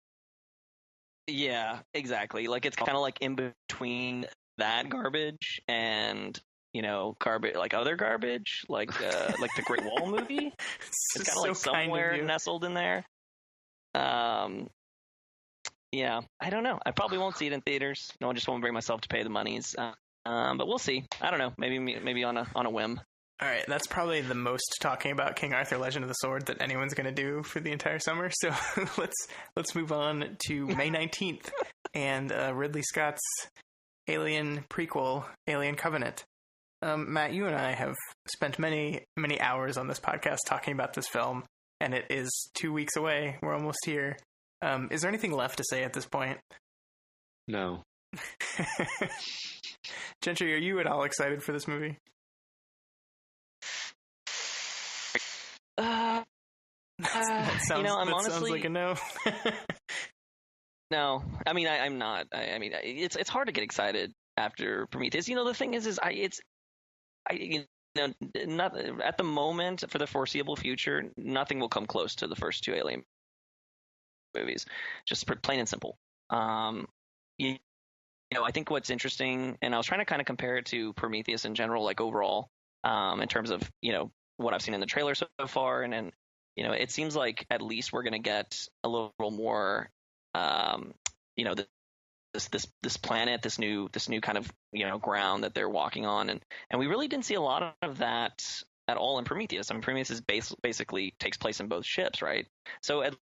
[SPEAKER 4] Yeah, exactly. Like it's kind of like in between that garbage and garbage, like other garbage, like the Great Wall movie. It's kind of like somewhere nestled in there. Yeah, I don't know. I probably won't see it in theaters. No, I just won't bring myself to pay the monies. But we'll see. I don't know. Maybe on a whim.
[SPEAKER 2] All right, that's probably the most talking about King Arthur: Legend of the Sword that anyone's going to do for the entire summer. So let's move on to May 19th and Ridley Scott's Alien prequel, Alien Covenant. Matt, you and I have spent many, many hours on this podcast talking about this film, and it is 2 weeks away. We're almost here. Is there anything left to say at this point?
[SPEAKER 3] No.
[SPEAKER 2] Gentry, are you at all excited for this movie? That sounds like a no.
[SPEAKER 4] No, I mean, I'm not. I mean, it's hard to get excited after Prometheus. The thing is not at the moment, for the foreseeable future, nothing will come close to the first two Alien movies, just plain and simple. I think what's interesting, and I was trying to kind of compare it to Prometheus in general, like overall, in terms of what I've seen in the trailer so far, and then it seems like at least we're going to get a little more, this planet, this new kind of ground that they're walking on, and we really didn't see a lot of that at all in Prometheus. I mean, Prometheus basically takes place in both ships, right? So at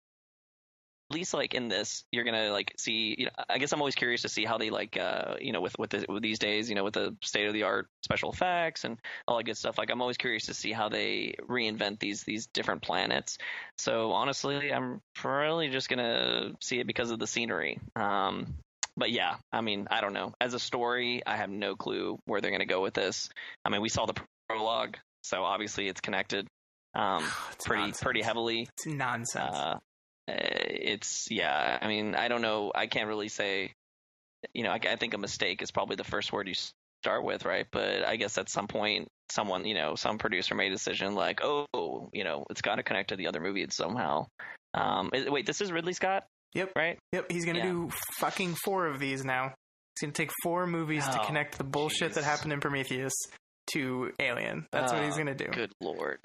[SPEAKER 4] least like in this, you're gonna like see. I guess I'm always curious to see how they like, with these days, with the state of the art special effects and all that good stuff. Like I'm always curious to see how they reinvent these different planets. So honestly, I'm probably just gonna see it because of the scenery. But yeah, I mean, I don't know. As a story, I have no clue where they're gonna go with this. I mean, we saw the prologue, so obviously it's connected. Pretty heavily.
[SPEAKER 2] It's nonsense.
[SPEAKER 4] I mean, I don't know. I can't really say, I think a mistake is probably the first word you start with, right? But I guess at some point, someone, some producer made a decision like, it's got to connect to the other movie somehow. Wait, this is Ridley Scott?
[SPEAKER 2] Yep.
[SPEAKER 4] Right?
[SPEAKER 2] Yep. He's going to do fucking 4 of these now. He's going to take 4 movies to connect the bullshit that happened in Prometheus to Alien. That's what he's going to do.
[SPEAKER 4] Good Lord.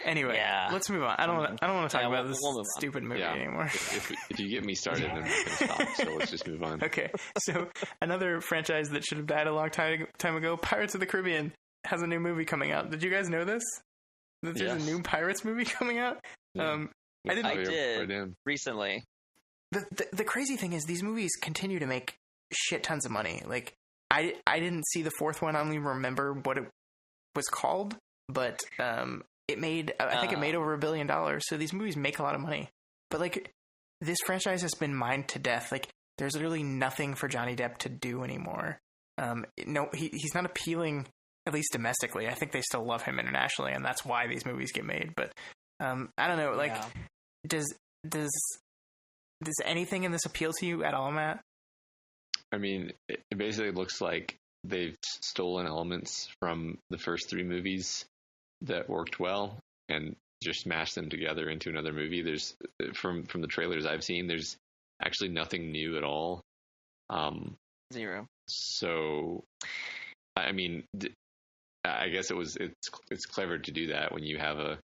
[SPEAKER 2] Anyway, let's move on. I don't want to talk about this stupid movie anymore.
[SPEAKER 3] If you get me started, then we can stop. So let's just move on.
[SPEAKER 2] Okay. So another franchise that should have died a long time ago, Pirates of the Caribbean, has a new movie coming out. Did you guys know this? That there's a new Pirates movie coming out?
[SPEAKER 3] Yeah.
[SPEAKER 4] I did recently.
[SPEAKER 2] The crazy thing is these movies continue to make shit tons of money. Like I didn't see the 4th one. I don't even remember what it was called, but it made, I think it made over $1 billion. So these movies make a lot of money. But like, this franchise has been mined to death. Like, there's literally nothing for Johnny Depp to do anymore. No, he's not appealing, at least domestically. I think they still love him internationally, and that's why these movies get made. But I don't know. Like, does anything in this appeal to you at all, Matt?
[SPEAKER 3] I mean, it basically looks like they've stolen elements from the first 3 movies that worked well and just smashed them together into another movie. There's from the trailers I've seen, there's actually nothing new at all.
[SPEAKER 4] Zero.
[SPEAKER 3] So, I mean, I guess it's clever to do that when you have a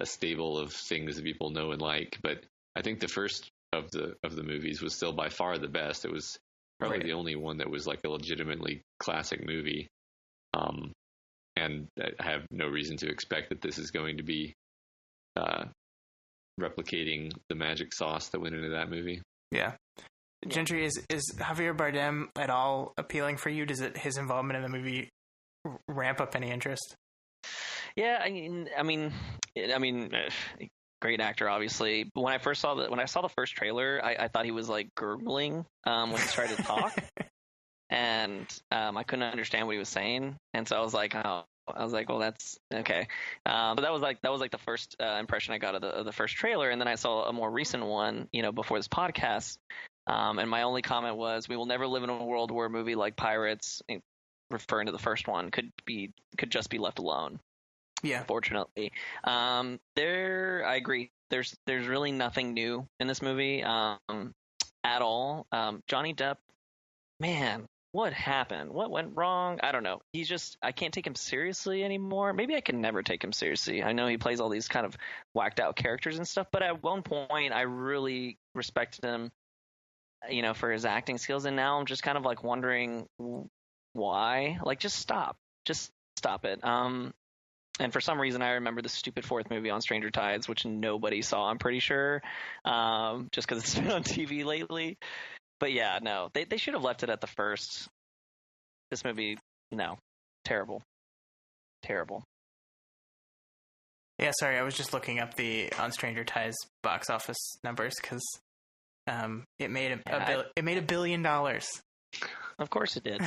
[SPEAKER 3] stable of things that people know and like. But I think the first of the movies was still by far the best. It was probably the only one that was like a legitimately classic movie. And I have no reason to expect that this is going to be replicating the magic sauce that went into that movie.
[SPEAKER 2] Yeah. Gentry, is Javier Bardem at all appealing for you? Does his involvement in the movie ramp up any interest?
[SPEAKER 4] Yeah, I mean, great actor, obviously. But when I saw the first trailer, I thought he was like gurgling when he started to talk. And I couldn't understand what he was saying, and so I was like, well, that's okay. But that was like the first impression I got of the first trailer, and then I saw a more recent one, before this podcast. And my only comment was, we will never live in a world where a movie like Pirates, referring to the first one, could just be left alone.
[SPEAKER 2] Yeah,
[SPEAKER 4] fortunately, I agree. There's really nothing new in this movie at all. Johnny Depp, man. What happened? What went wrong? I don't know. I can't take him seriously anymore. Maybe I can never take him seriously. I know he plays all these kind of whacked out characters and stuff, but at one point I really respected him, for his acting skills. And now I'm just kind of like wondering why. Like, just stop it. And for some reason I remember the stupid 4th movie on Stranger Tides, which nobody saw, I'm pretty sure, just because it's been on TV lately. But yeah, no, they should have left it at the first. This movie, no, terrible.
[SPEAKER 2] Yeah, sorry, I was just looking up the on Stranger Tides box office numbers because it made $1 billion.
[SPEAKER 4] Of course it did.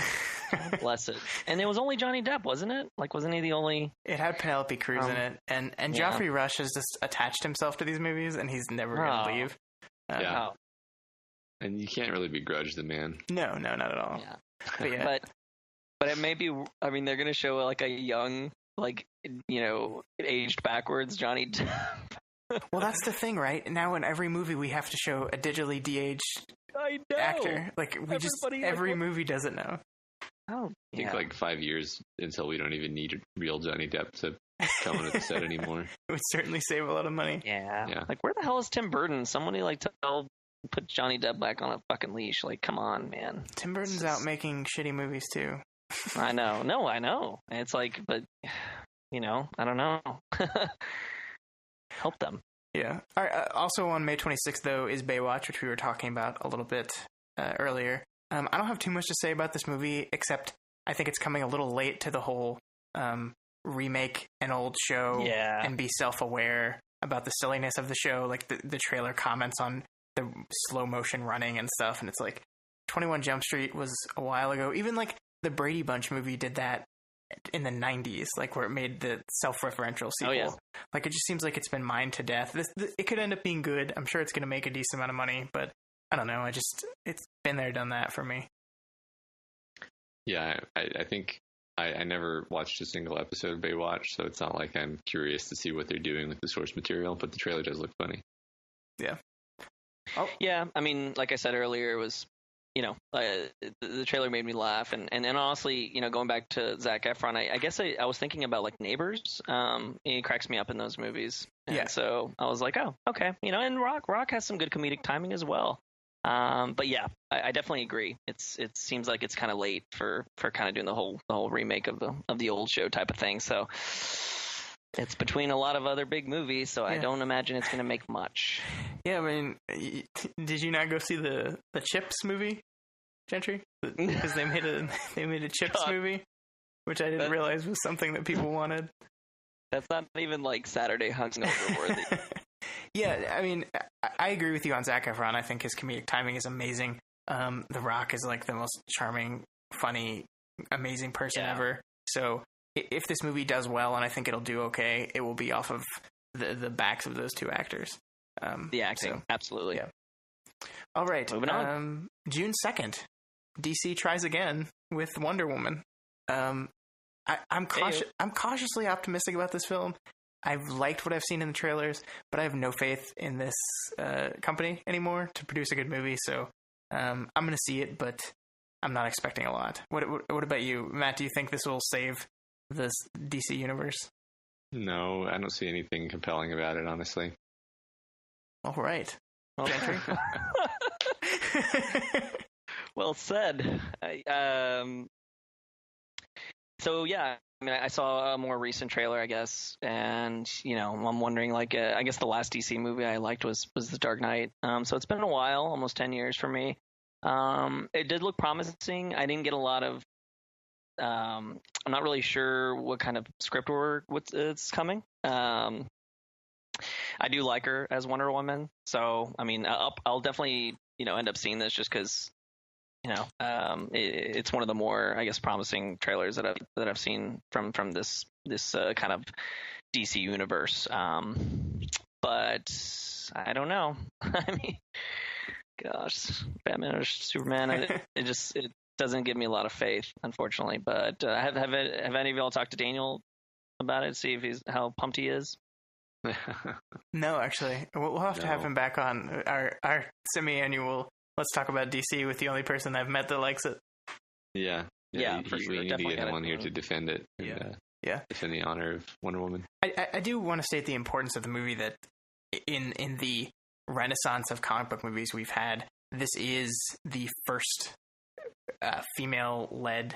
[SPEAKER 4] Bless it. And it was only Johnny Depp, wasn't it? Like, wasn't he the only?
[SPEAKER 2] It had Penelope Cruz in it, and Geoffrey Rush has just attached himself to these movies, and he's never going to leave.
[SPEAKER 3] And you can't really begrudge the man.
[SPEAKER 2] No, not at all.
[SPEAKER 4] Yeah. But it may be, I mean, they're going to show like a young, like, aged backwards Johnny Depp.
[SPEAKER 2] Well, that's the thing, right? Now in every movie we have to show a digitally de-aged actor. Like, every movie does it now.
[SPEAKER 3] Oh, I think like 5 years until we don't even need real Johnny Depp to come on the set anymore.
[SPEAKER 2] It would certainly save a lot of money.
[SPEAKER 4] Yeah. Like, where the hell is Tim Burton? Somebody like put Johnny Depp back on a fucking leash. Like, come on, man.
[SPEAKER 2] Tim Burton's out making shitty movies too.
[SPEAKER 4] I know. No, I know. It's like, but I don't know. Help them.
[SPEAKER 2] Yeah. All right, also on May 26th, though, is Baywatch, which we were talking about a little bit earlier. I don't have too much to say about this movie, except I think it's coming a little late to the whole remake an old show and be self-aware about the silliness of the show. Like the trailer comments on the slow motion running and stuff, and it's like 21 Jump Street was a while ago. Even like the Brady Bunch movie did that in the 90s, like where it made the self-referential sequel. Like it just seems like it's been mined to death. It could end up being good. I'm sure it's going to make a decent amount of money, but I don't know. It's been there, done that for me.
[SPEAKER 3] Yeah, I think I never watched a single episode of Baywatch, so it's not like I'm curious to see what they're doing with the source material, but the trailer does look funny.
[SPEAKER 2] Yeah.
[SPEAKER 4] Oh. Yeah, I mean, like I said earlier, it was, the trailer made me laugh. And honestly, going back to Zac Efron, I guess I was thinking about, like, Neighbors. He cracks me up in those movies. And so I was like, oh, okay. And Rock has some good comedic timing as well. But yeah, I definitely agree. It seems like it's kind of late for kind of doing the whole remake of the old show type of thing. So it's between a lot of other big movies, so I don't imagine it's going to make much.
[SPEAKER 2] Yeah, I mean, did you not go see the Chips movie, Gentry? Because they made a Chips movie, which I didn't realize was something that people wanted.
[SPEAKER 4] That's not even like Saturday hungover worthy.
[SPEAKER 2] Yeah, I mean, I agree with you on Zac Efron. I think his comedic timing is amazing. The Rock is like the most charming, funny, amazing person ever. So if this movie does well, and I think it'll do okay, it will be off of the backs of those two actors.
[SPEAKER 4] The acting, absolutely.
[SPEAKER 2] Yeah. All right.
[SPEAKER 4] Moving on.
[SPEAKER 2] June 2nd, DC tries again with Wonder Woman. I'm cautiously optimistic about this film. I've liked what I've seen in the trailers, but I have no faith in this company anymore to produce a good movie. So I'm going to see it, but I'm not expecting a lot. What about you, Matt? Do you think this will save this DC universe?
[SPEAKER 3] No, I don't see anything compelling about it, honestly.
[SPEAKER 2] All right.
[SPEAKER 4] Gentry. Well said. So yeah, I mean, I saw a more recent trailer, I guess, and I'm wondering, like, I guess the last DC movie I liked was The Dark Knight. So it's been a while, almost 10 years for me. It did look promising. I didn't get a lot of. I'm not really sure what kind of script work it's coming. I do like her as Wonder Woman, so I mean, I'll definitely end up seeing this just because it's one of the more, I guess, promising trailers that I've seen from this kind of DC universe. But I don't know. I mean, gosh, Batman or Superman, it doesn't give me a lot of faith, unfortunately. But have any of y'all talked to Daniel about it? See if how pumped he is.
[SPEAKER 2] No, actually, we'll have to have him back on our semi-annual. Let's talk about DC with the only person I've met that likes it.
[SPEAKER 3] Yeah,
[SPEAKER 4] for sure.
[SPEAKER 3] We need to get him on here to defend it. And, defend the honor of Wonder Woman.
[SPEAKER 2] I do want to state the importance of the movie, that in the renaissance of comic book movies we've had, this is the first female-led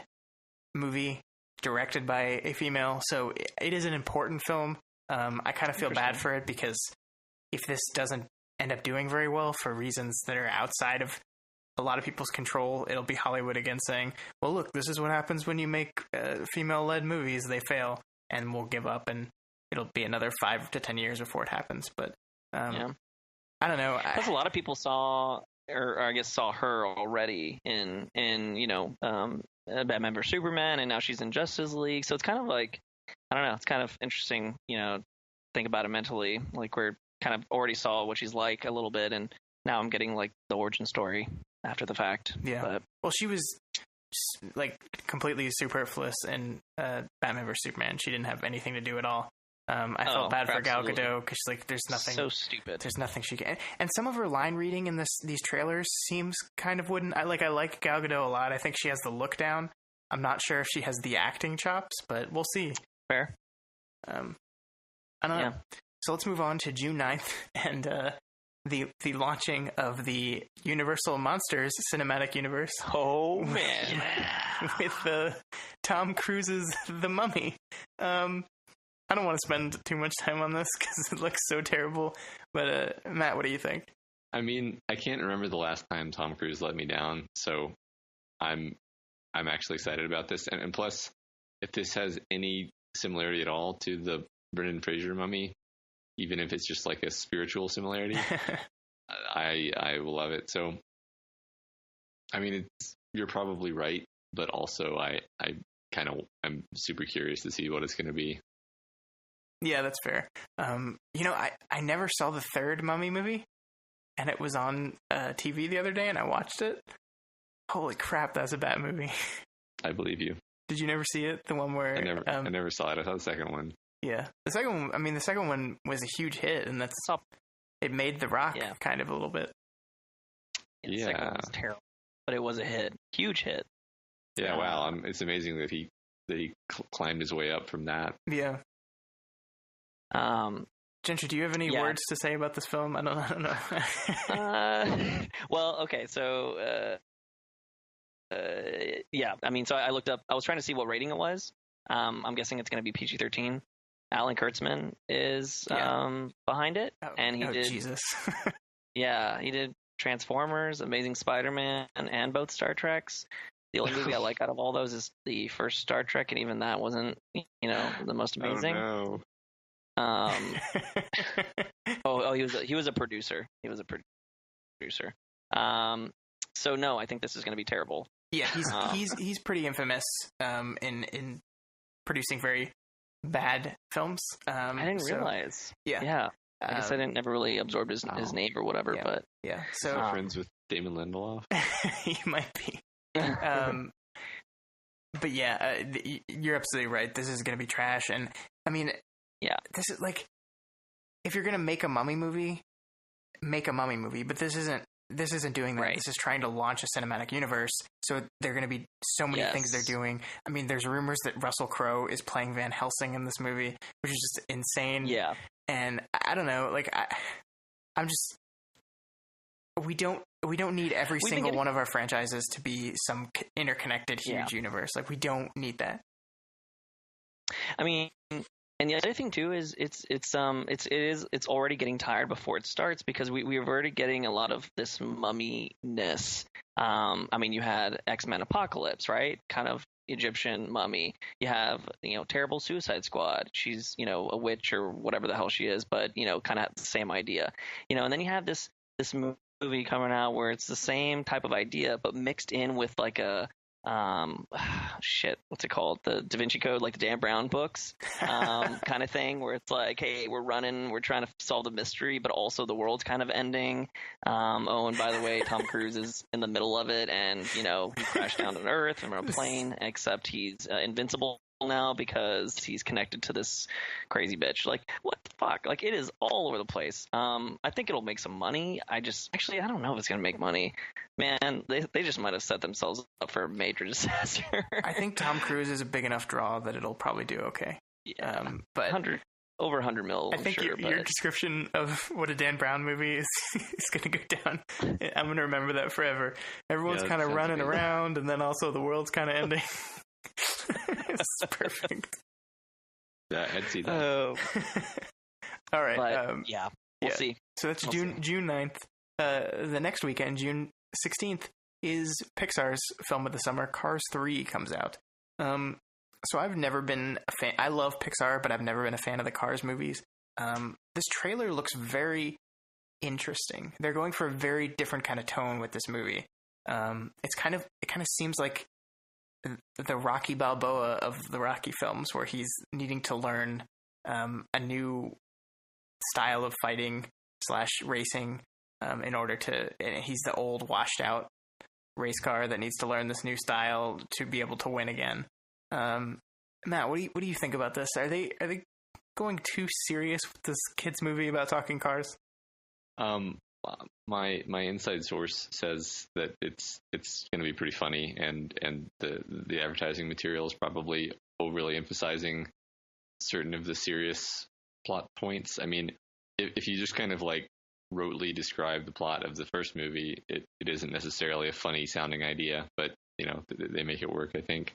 [SPEAKER 2] movie directed by a female. So it is an important film. I kind of feel bad for it, because if this doesn't end up doing very well for reasons that are outside of a lot of people's control, it'll be Hollywood again saying, well, look, this is what happens when you make female-led movies. They fail, and we'll give up, and it'll be another 5 to 10 years before it happens. But I don't know.
[SPEAKER 4] Because a lot of people saw her already in Batman vs Superman, and now she's in Justice League. So it's kind of like, I don't know. It's kind of interesting, think about it mentally. Like, we're kind of already saw what she's like a little bit, and now I'm getting like the origin story after the fact.
[SPEAKER 2] Yeah.
[SPEAKER 4] But,
[SPEAKER 2] well, she was like completely superfluous in Batman vs Superman. She didn't have anything to do at all. I felt bad for Gal Gadot, because like there's nothing.
[SPEAKER 4] So stupid.
[SPEAKER 2] There's nothing she can. And some of her line reading in these trailers seems kind of wooden. I like Gal Gadot a lot. I think she has the look down. I'm not sure if she has the acting chops, but we'll see.
[SPEAKER 4] Fair.
[SPEAKER 2] I don't know. So let's move on to June 9th and the launching of the Universal Monsters Cinematic Universe.
[SPEAKER 4] Oh, man.
[SPEAKER 2] With Tom Cruise's The Mummy. I don't want to spend too much time on this because it looks so terrible. But Matt, what do you think?
[SPEAKER 3] I mean, I can't remember the last time Tom Cruise let me down, so I'm actually excited about this. And plus, if this has any similarity at all to the Brendan Fraser Mummy, even if it's just like a spiritual similarity, I will love it. So, I mean, you're probably right, but also I'm super curious to see what it's going to be.
[SPEAKER 2] Yeah, that's fair. I never saw the third Mummy movie, and it was on TV the other day, and I watched it. Holy crap, that's a bad movie.
[SPEAKER 3] I believe you.
[SPEAKER 2] Did you never see it? The one where
[SPEAKER 3] I never saw it. I saw the second one.
[SPEAKER 2] Yeah, the second one was a huge hit, and it made The Rock kind of a little bit.
[SPEAKER 4] The second one was terrible, but it was a hit, huge hit.
[SPEAKER 3] Yeah, wow, it's amazing that he climbed his way up from that.
[SPEAKER 2] Yeah. Gentry, do you have any words to say about this film? I don't know.
[SPEAKER 4] Well, okay, so I mean, so I looked up. I was trying to see what rating it was. I'm guessing it's going to be PG-13. Alan Kurtzman is behind it, and he did.
[SPEAKER 2] Jesus.
[SPEAKER 4] Yeah, he did Transformers, Amazing Spider-Man, and both Star Treks. The only movie I like out of all those is the first Star Trek, and even that wasn't, the most amazing.
[SPEAKER 3] Oh, no.
[SPEAKER 4] He was a producer. He was a producer. So no, I think this is going to be terrible.
[SPEAKER 2] Yeah, he's pretty infamous in producing very bad films.
[SPEAKER 4] I didn't realize.
[SPEAKER 2] Yeah.
[SPEAKER 4] I guess I didn't never really absorb his name or whatever.
[SPEAKER 2] Yeah.
[SPEAKER 4] But
[SPEAKER 2] yeah, so
[SPEAKER 3] friends with Damon Lindelof.
[SPEAKER 2] He might be. But yeah, you're absolutely right. This is going to be trash, and I mean, this is like, if you're going to make a Mummy movie, make a Mummy movie. But this isn't doing that. Right. This is trying to launch a cinematic universe. So there are going to be so many things they're doing. I mean, there's rumors that Russell Crowe is playing Van Helsing in this movie, which is just insane.
[SPEAKER 4] Yeah.
[SPEAKER 2] And I don't know, like we don't need every single one of our franchises to be some interconnected huge universe. Like, we don't need that.
[SPEAKER 4] I mean, and the other thing too is it's already getting tired before it starts, because we're already getting a lot of this mummy-ness. I mean, you had X-Men Apocalypse, right? Kind of Egyptian mummy. You have, terrible Suicide Squad. She's, a witch or whatever the hell she is, but, kind of the same idea. And then you have this movie coming out where it's the same type of idea, but mixed in with like a what's it called? The Da Vinci Code, like the Dan Brown books, kind of thing, where it's like, hey, we're trying to solve the mystery, but also the world's kind of ending. And by the way, Tom Cruise is in the middle of it, and he crashed down to Earth from a plane, except he's invincible now because he's connected to this crazy bitch. Like, what the fuck? Like, it is all over the place. I think it'll make some money. I don't know if it's gonna make money. Man, they just might have set themselves up for a major disaster.
[SPEAKER 2] I think Tom Cruise is a big enough draw that it'll probably do okay.
[SPEAKER 4] Yeah,
[SPEAKER 2] but
[SPEAKER 4] over 100 mil.
[SPEAKER 2] I think your description of what a Dan Brown movie is going to go down. I'm going to remember that forever. Everyone's kind of running around, and then also the world's kind of ending. It's perfect.
[SPEAKER 3] Yeah, I'd see that.
[SPEAKER 2] All right.
[SPEAKER 4] But, we'll see.
[SPEAKER 2] So that's June 9th. The next weekend, June 16th, is Pixar's film of the summer. Cars 3 comes out. So I've never been a fan. I love Pixar, but I've never been a fan of the Cars movies. This trailer looks very interesting. They're going for a very different kind of tone with this movie. It kind of seems like the Rocky Balboa of the Rocky films, where he's needing to learn a new style of fighting / racing in order to. He's the old, washed out race car that needs to learn this new style to be able to win again. Matt, what do you think about this? Are they going too serious with this kids movie about talking cars?
[SPEAKER 3] My inside source says that it's going to be pretty funny, and the advertising material is probably overly emphasizing certain of the serious plot points. I mean, if you just kind of like rotely describe the plot of the first movie, it isn't necessarily a funny sounding idea, but they make it work, I think.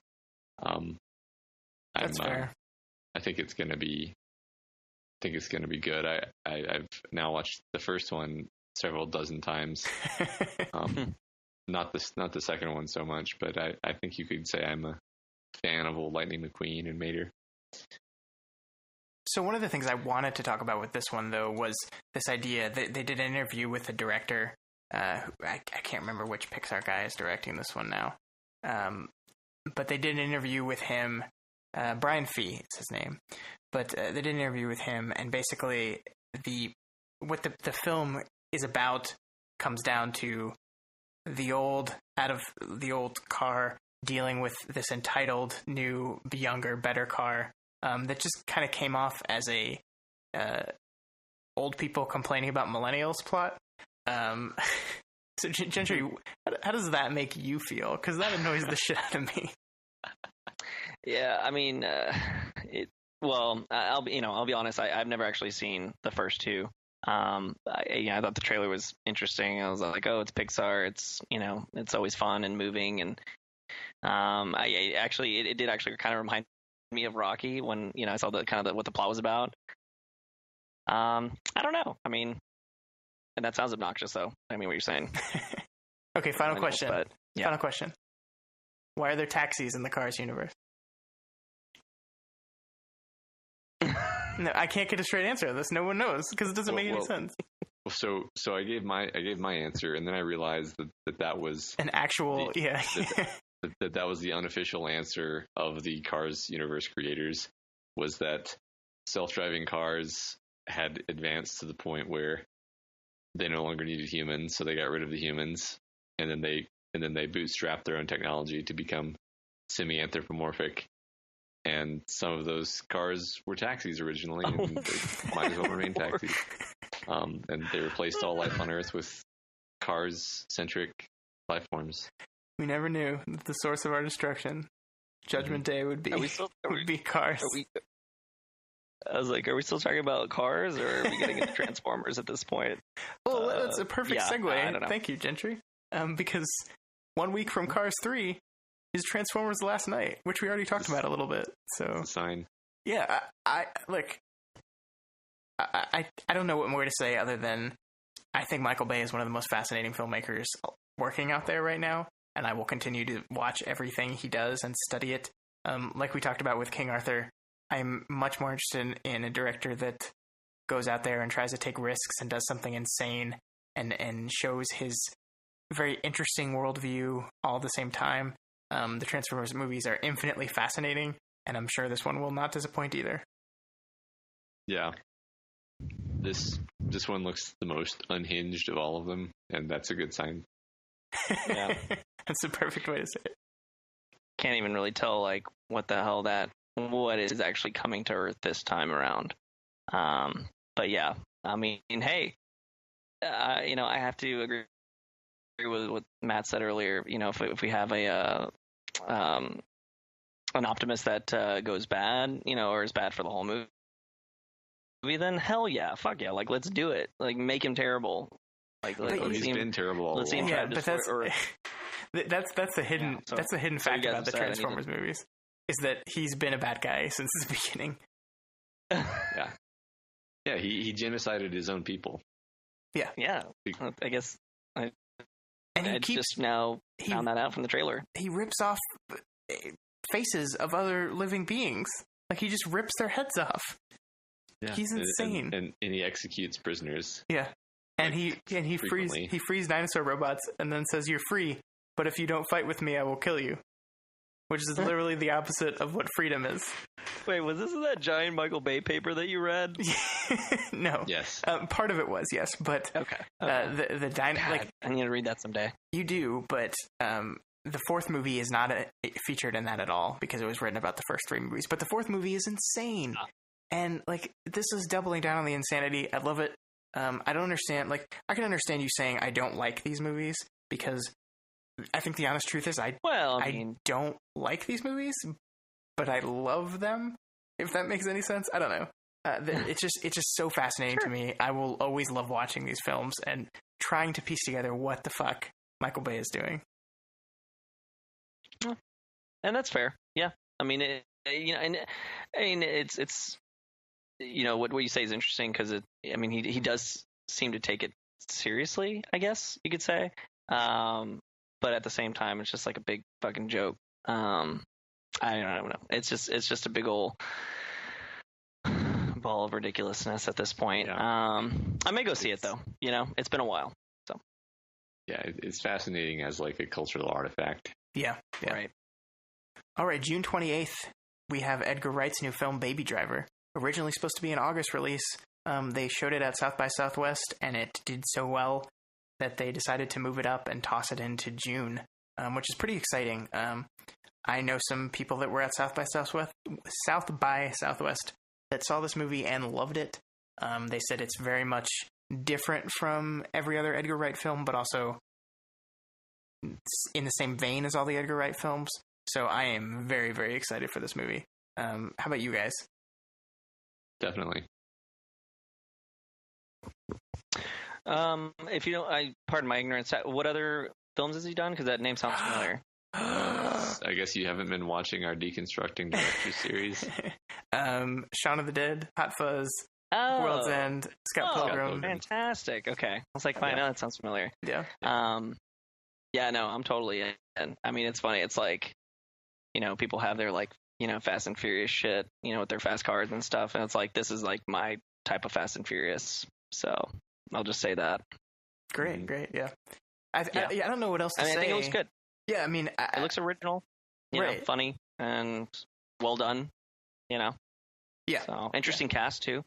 [SPEAKER 2] That's fair.
[SPEAKER 3] I think it's going to be think it's going to be good. I've now watched the first one several dozen times. Not the second one so much, but I think you could say I'm a fan of old Lightning McQueen and Mater.
[SPEAKER 2] So one of the things I wanted to talk about with this one, though, was this idea that they did an interview with the director. I can't remember which Pixar guy is directing this one now. But they did an interview with him. Brian Fee is his name. But they did an interview with him, and basically what the film is about comes down to out of the old car dealing with this entitled new, younger, better car that just kind of came off as a old people complaining about millennials plot. So Gentry, how does that make you feel? Because that annoys the shit out of me.
[SPEAKER 4] Yeah, I mean, I'll be honest. I've never actually seen the first two. I thought the trailer was interesting. I was like, oh, it's Pixar. It's always fun and moving. And it did actually kind of remind me of Rocky when I saw what the plot was about. I don't know. I mean, and that sounds obnoxious, though. I mean, what you're saying.
[SPEAKER 2] Okay, final question. Final question. Why are there taxis in the Cars universe? No, I can't get a straight answer on this. No one knows because it doesn't make any sense.
[SPEAKER 3] So I gave my answer, and then I realized that was
[SPEAKER 2] an actual
[SPEAKER 3] that was the unofficial answer of the Cars universe creators, was that self-driving cars had advanced to the point where they no longer needed humans, so they got rid of the humans, and then they bootstrapped their own technology to become semi-anthropomorphic. And some of those cars were taxis originally, and they might as well remain taxis. And they replaced all life on Earth with cars-centric life forms.
[SPEAKER 2] We never knew that the source of our destruction, Judgment Day, would be cars.
[SPEAKER 4] I was like, are we still talking about cars, or are we getting into Transformers at this point?
[SPEAKER 2] Well, that's a perfect segue. Thank you, Gentry. Because 1 week from Cars 3 is Transformers Last Night, which we already talked about a little bit. So
[SPEAKER 3] it's a sign.
[SPEAKER 2] Yeah, I don't know what more to say other than I think Michael Bay is one of the most fascinating filmmakers working out there right now, and I will continue to watch everything he does and study it. Like we talked about with King Arthur, I'm much more interested in a director that goes out there and tries to take risks and does something insane and shows his very interesting worldview all at the same time. The Transformers movies are infinitely fascinating, and I'm sure this one will not disappoint either.
[SPEAKER 3] Yeah. This one looks the most unhinged of all of them, and that's a good sign.
[SPEAKER 4] Yeah.
[SPEAKER 2] That's the perfect way to say it.
[SPEAKER 4] Can't even really tell, what is actually coming to Earth this time around. But yeah, I mean, hey, I have to agree with what Matt said earlier. If we have an Optimus that goes bad, or is bad for the whole movie, then hell yeah, fuck yeah, let's do it. Make him terrible.
[SPEAKER 3] He's been terrible all along.
[SPEAKER 2] Yeah, but that's the hidden fact about the Transformers movies, is that he's been a bad guy since the beginning.
[SPEAKER 3] Yeah, he genocided his own people.
[SPEAKER 4] Yeah. I guess I just now found that out from the trailer.
[SPEAKER 2] He rips off faces of other living beings. He just rips their heads off. Yeah. He's insane.
[SPEAKER 3] And he executes prisoners.
[SPEAKER 2] Yeah. And he frees dinosaur robots and then says, "You're free, but if you don't fight with me, I will kill you." Which is literally the opposite of what freedom is.
[SPEAKER 4] Wait, was this in that giant Michael Bay paper that you read?
[SPEAKER 2] No.
[SPEAKER 3] Yes.
[SPEAKER 2] Part of it was, yes, but
[SPEAKER 4] okay.
[SPEAKER 2] I
[SPEAKER 4] need to read that someday.
[SPEAKER 2] You do, but the fourth movie is not featured in that at all because it was written about the first three movies. But the fourth movie is insane, and this is doubling down on the insanity. I love it. I don't understand. I can understand you saying I don't like these movies because I think the honest truth is I don't like these movies, but I love them. If that makes any sense, I don't know. It's just so fascinating to me. I will always love watching these films and trying to piece together what the fuck Michael Bay is doing.
[SPEAKER 4] And that's fair. Yeah, I mean, it's what you say is interesting because he does seem to take it seriously, I guess you could say. But at the same time, it's just like a big fucking joke. I don't know. It's just a big old ball of ridiculousness at this point.
[SPEAKER 3] Yeah.
[SPEAKER 4] I may go see it though. It's been a while. So
[SPEAKER 3] yeah, it's fascinating as like a cultural artifact.
[SPEAKER 2] Yeah.
[SPEAKER 4] Right.
[SPEAKER 2] All right, June 28th, we have Edgar Wright's new film Baby Driver. Originally supposed to be an August release. They showed it at South by Southwest, and it did so well that they decided to move it up and toss it into June, which is pretty exciting. I know some people that were at South by Southwest that saw this movie and loved it. They said it's very much different from every other Edgar Wright film, but also in the same vein as all the Edgar Wright films. So I am very, very excited for this movie. How about you guys?
[SPEAKER 3] Definitely.
[SPEAKER 4] If you don't, pardon my ignorance. What other films has he done? Because that name sounds familiar.
[SPEAKER 3] I guess you haven't been watching our Deconstructing Directors series.
[SPEAKER 2] Shaun of the Dead, Hot Fuzz, World's End, Scott Pilgrim.
[SPEAKER 4] Fantastic. Okay, I was like, fine, that sounds familiar.
[SPEAKER 2] Yeah.
[SPEAKER 4] Yeah, no, I'm totally in. I mean, it's funny. It's like, people have their like, Fast and Furious shit, with their fast cars and stuff, and it's like this is like my type of Fast and Furious. So I'll just say that.
[SPEAKER 2] Great, yeah. I don't know what else to say.
[SPEAKER 4] I think it looks good.
[SPEAKER 2] Yeah, I mean,
[SPEAKER 4] it looks original,
[SPEAKER 2] right.
[SPEAKER 4] Funny and well done,
[SPEAKER 2] Yeah.
[SPEAKER 4] So interesting cast too.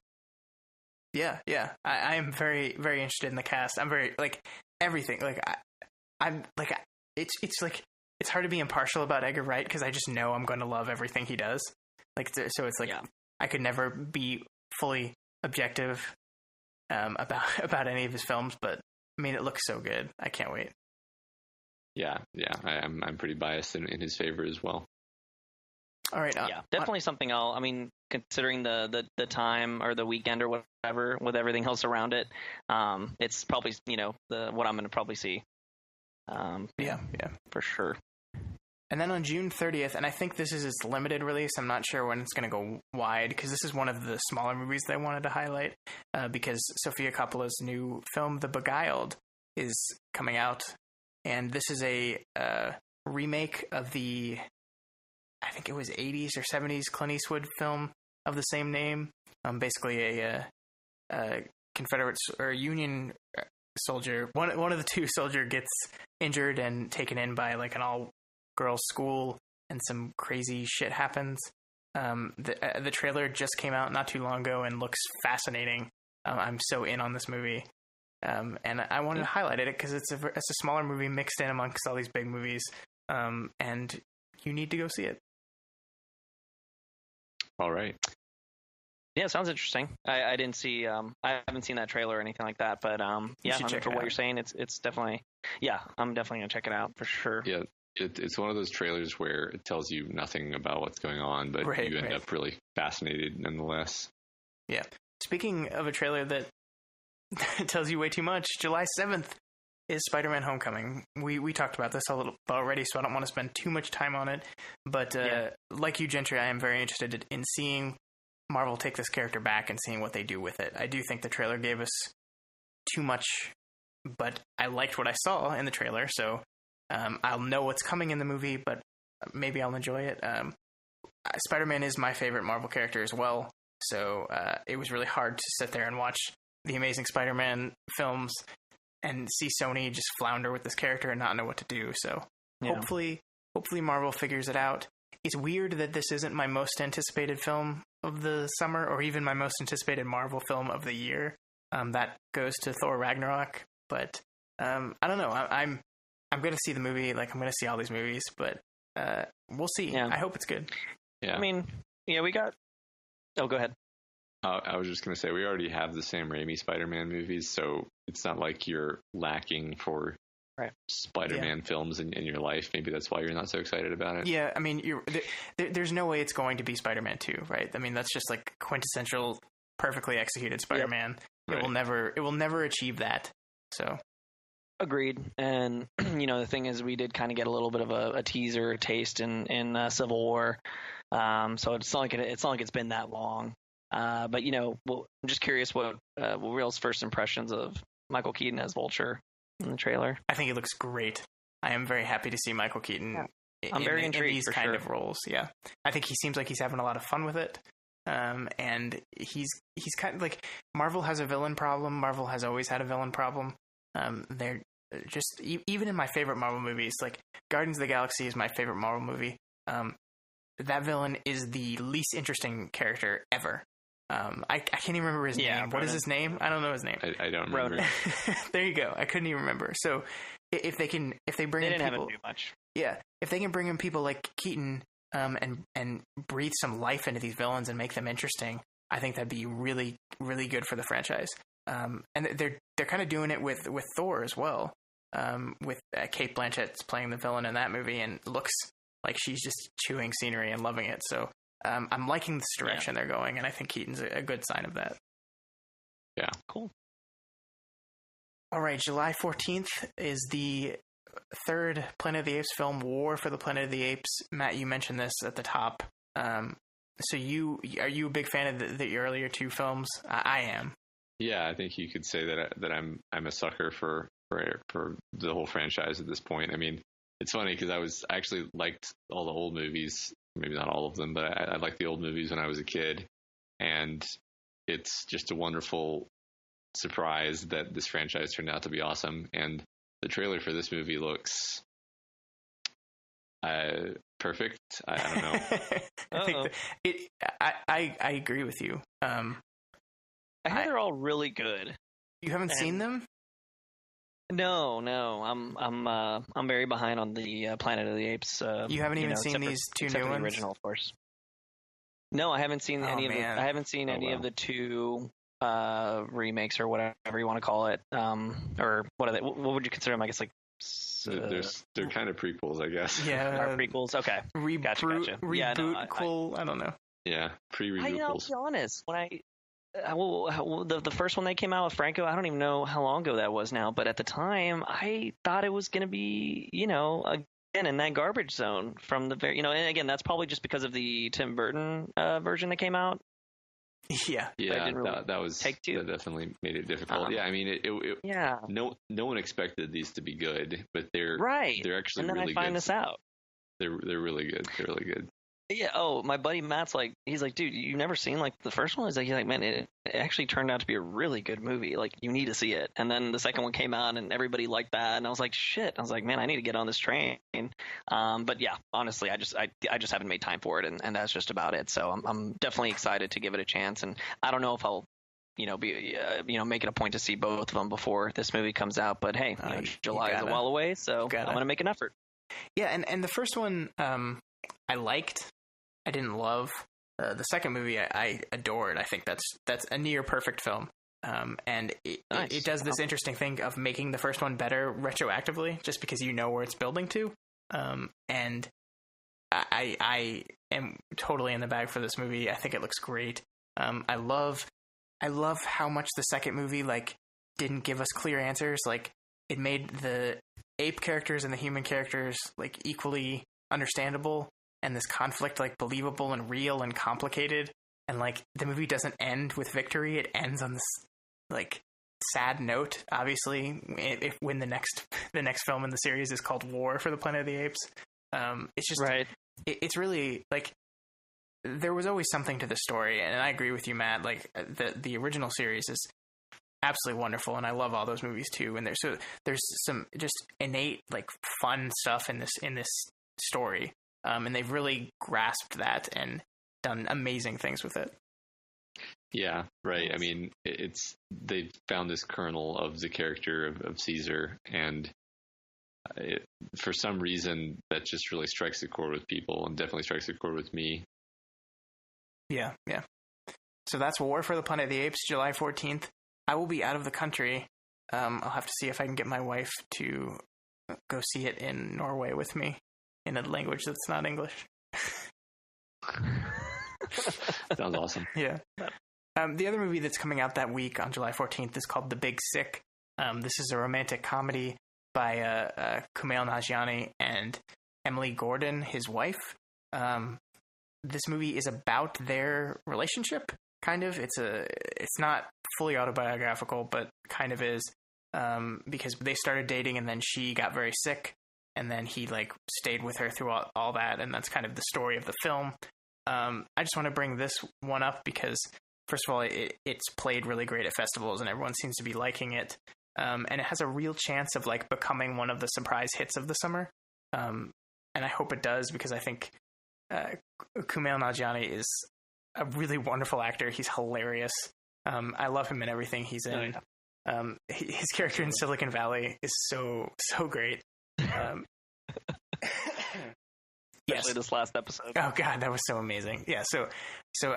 [SPEAKER 2] Yeah. I am very, very interested in the cast. I'm very like everything. Like I'm like it's like it's hard to be impartial about Edgar Wright because I just know I'm going to love everything he does. Like so, it's like I could never be fully objective about any of his films, but I mean, it looks so good. I can't wait.
[SPEAKER 3] Yeah. I'm pretty biased in his favor as well.
[SPEAKER 2] All right.
[SPEAKER 4] Definitely something else. I mean, considering the time or the weekend or whatever with everything else around it, it's probably what I'm going to probably see. Yeah, for sure.
[SPEAKER 2] And then on June 30th, and I think this is its limited release. I'm not sure when it's going to go wide because this is one of the smaller movies that I wanted to highlight because Sofia Coppola's new film, The Beguiled, is coming out. And this is a remake of the, I think it was 80s or 70s Clint Eastwood film of the same name. Basically a Confederate or Union soldier. One of the two soldier gets injured and taken in by like an all-girls school, and some crazy shit happens. The trailer just came out not too long ago and looks fascinating. I'm so in on this movie. And I wanted to highlight it because it's a smaller movie mixed in amongst all these big movies, and you need to go see it.
[SPEAKER 3] All right.
[SPEAKER 4] Yeah, sounds interesting. I didn't see. I haven't seen that trailer or anything like that, but for what you're saying, it's definitely. Yeah, I'm definitely gonna check it out for sure.
[SPEAKER 3] Yeah, it's one of those trailers where it tells you nothing about what's going on, but you end up really fascinated nonetheless.
[SPEAKER 2] Yeah. Speaking of a trailer that tells you way too much, July 7th is Spider-Man Homecoming. We talked about this a little already, so I don't want to spend too much time on it. But like you, Gentry, I am very interested in seeing Marvel take this character back and seeing what they do with it. I do think the trailer gave us too much, but I liked what I saw in the trailer, so I'll know what's coming in the movie, but maybe I'll enjoy it. Spider-Man is my favorite Marvel character as well, so it was really hard to sit there and watch the Amazing Spider-Man films and see Sony just flounder with this character and not know what to do. So hopefully Marvel figures it out. It's weird that this isn't my most anticipated film of the summer or even my most anticipated Marvel film of the year. That goes to Thor Ragnarok, but I don't know. I'm going to see the movie. Like, I'm going to see all these movies, but we'll see. Yeah. I hope it's good.
[SPEAKER 3] Yeah.
[SPEAKER 4] I mean, we got... Oh, go ahead.
[SPEAKER 3] I was just going to say, we already have the Sam Raimi Spider-Man movies, so it's not like you're lacking for Spider-Man films in your life. Maybe that's why you're not so excited about it.
[SPEAKER 2] Yeah, I mean, there's no way it's going to be Spider-Man 2, right? I mean, that's just like quintessential, perfectly executed Spider-Man. Yep. It will never achieve that. So,
[SPEAKER 4] agreed. And the thing is, we did kind of get a little bit of a teaser, a taste in Civil War. So it's not like it's been that long. But I'm just curious what Will's first impressions of Michael Keaton as Vulture in the trailer.
[SPEAKER 2] I think it looks great. I am very happy to see Michael Keaton
[SPEAKER 4] in
[SPEAKER 2] these kind of roles. Yeah, I think he seems like he's having a lot of fun with it. And he's kind of like, Marvel has a villain problem. Marvel has always had a villain problem. They're just, even in my favorite Marvel movies, like Guardians of the Galaxy is my favorite Marvel movie. That villain is the least interesting character ever. I can't even remember his name. What is his name? I don't know his name.
[SPEAKER 3] I don't remember.
[SPEAKER 2] There you go. I couldn't even remember. So if they bring in people,
[SPEAKER 4] have him do much.
[SPEAKER 2] Yeah, if they can bring in people like Keaton, and breathe some life into these villains and make them interesting, I think that'd be really, really good for the franchise. And they're kind of doing it with Thor as well. With Cate Blanchett's playing the villain in that movie, and looks like she's just chewing scenery and loving it. So I'm liking this direction they're going, and I think Keaton's a good sign of that.
[SPEAKER 3] Yeah,
[SPEAKER 4] cool.
[SPEAKER 2] All right, July 14th is the third Planet of the Apes film, War for the Planet of the Apes. Matt, you mentioned this at the top. So are you a big fan of the earlier two films? I am.
[SPEAKER 3] Yeah, I think you could say that I'm a sucker for the whole franchise at this point. I mean, it's funny because I actually liked all the old movies, maybe not all of them, but I liked the old movies when I was a kid, and it's just a wonderful surprise that this franchise turned out to be awesome. And the trailer for this movie looks perfect. I don't know.
[SPEAKER 2] I agree with you.
[SPEAKER 4] I heard they're all really good.
[SPEAKER 2] You haven't seen them?
[SPEAKER 4] No. I'm very behind on the Planet of the Apes.
[SPEAKER 2] You haven't even seen these two new ones?
[SPEAKER 4] The original, of course. No, I haven't seen any of the. I haven't seen any of the two remakes or whatever you want to call it. Or what are they? What would you consider them? I guess like.
[SPEAKER 3] They're kind of prequels, I guess.
[SPEAKER 4] Yeah, prequels. Okay, gotcha.
[SPEAKER 2] Reboot, I don't know.
[SPEAKER 3] Yeah, pre-reboot.
[SPEAKER 4] I'll be honest. When the first one that came out with Franco, I don't even know how long ago that was now, but at the time, I thought it was going to be, again, in that garbage zone from the very, and again, that's probably just because of the Tim Burton version that came out.
[SPEAKER 2] Yeah,
[SPEAKER 3] that was
[SPEAKER 4] Take Two.
[SPEAKER 3] That definitely made it difficult. I mean, no one expected these to be good, but they're
[SPEAKER 4] right.
[SPEAKER 3] They're actually
[SPEAKER 4] and then
[SPEAKER 3] really
[SPEAKER 4] I find
[SPEAKER 3] good.
[SPEAKER 4] This out.
[SPEAKER 3] They're really good. They're really good.
[SPEAKER 4] Yeah. Oh, my buddy Matt's like, he's like, dude, you've never seen like the first one? He's like, man, it actually turned out to be a really good movie. Like, you need to see it. And then the second one came out, and everybody liked that. And I was like, shit. I was like, man, I need to get on this train. But yeah, honestly, I just haven't made time for it, and that's just about it. So I'm definitely excited to give it a chance. And I don't know if I'll, be make it a point to see both of them before this movie comes out. But hey, July is a while away, so I'm gonna make an effort.
[SPEAKER 2] Yeah, and the first one I liked. I didn't love. The second movie I adored. I think that's a near perfect film. And it does this interesting thing of making the first one better retroactively, just because you know where it's building to. And I am totally in the bag for this movie. I think it looks great. I love how much the second movie didn't give us clear answers. Like, it made the ape characters and the human characters equally understandable, and this conflict believable and real and complicated. And the movie doesn't end with victory; it ends on this sad note. Obviously, when the next film in the series is called War for the Planet of the Apes, it's just
[SPEAKER 4] right.
[SPEAKER 2] It's really there was always something to the story, and I agree with you, Matt. The original series is absolutely wonderful, and I love all those movies too. And there's some just innate fun stuff in this story. And they've really grasped that and done amazing things with it.
[SPEAKER 3] Yeah, right. I mean, they've found this kernel of the character of Caesar, and for some reason that just really strikes a chord with people, and definitely strikes a chord with me.
[SPEAKER 2] Yeah. So that's War for the Planet of the Apes, July 14th. I will be out of the country. I'll have to see if I can get my wife to go see it in Norway with me, in a language that's not English.
[SPEAKER 3] Sounds awesome.
[SPEAKER 2] Yeah. The other movie that's coming out that week on July 14th is called The Big Sick. This is a romantic comedy by Kumail Nanjiani and Emily Gordon, his wife. This movie is about their relationship, kind of. It's not fully autobiographical, but kind of is, because they started dating and then she got very sick, and then he like stayed with her through all that, and that's kind of the story of the film. I just want to bring this one up because, first of all, it's played really great at festivals and everyone seems to be liking it. And it has a real chance of like becoming one of the surprise hits of the summer. And I hope it does, because I think Kumail Nanjiani is a really wonderful actor. He's hilarious. I love him in everything he's in. His character in Silicon Valley is so great.
[SPEAKER 4] Especially this last episode.
[SPEAKER 2] Oh God, that was so amazing. Yeah, so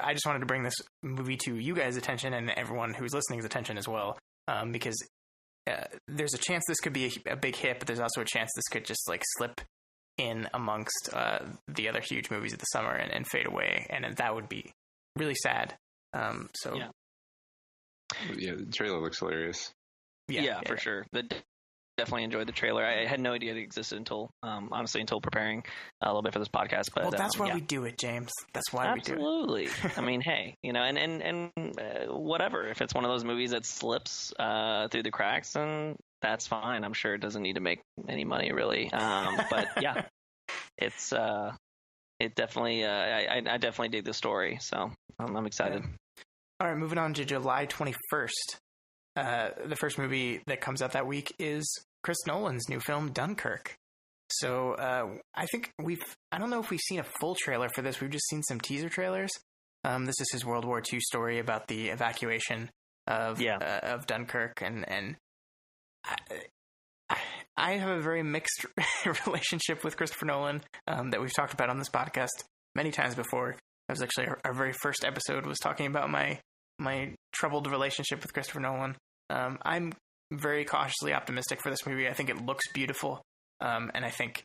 [SPEAKER 2] I just wanted to bring this movie to you guys' attention and everyone who's listening's attention as well, because there's a chance this could be a big hit, but there's also a chance this could just like slip in amongst the other huge movies of the summer and fade away, and that would be really sad.
[SPEAKER 3] Yeah, the trailer looks hilarious.
[SPEAKER 4] Yeah, for sure. Definitely enjoyed the trailer. I had no idea it existed until preparing a little bit for this podcast. But
[SPEAKER 2] that's why we do it, James. That's why we do it.
[SPEAKER 4] Absolutely. I mean, hey, and whatever. If it's one of those movies that slips through the cracks, then that's fine. I'm sure it doesn't need to make any money, really. But yeah, it definitely. I definitely dig the story, so I'm excited.
[SPEAKER 2] Yeah. All right, moving on to July 21st. The first movie that comes out that week is Chris Nolan's new film, Dunkirk. So I think I don't know if we've seen a full trailer for this. We've just seen some teaser trailers. This is his World War II story about the evacuation of Dunkirk. And I have a very mixed relationship with Christopher Nolan that we've talked about on this podcast many times before. That was actually our very first episode was talking about my troubled relationship with Christopher Nolan. I'm very cautiously optimistic for this movie. I think it looks beautiful, and I think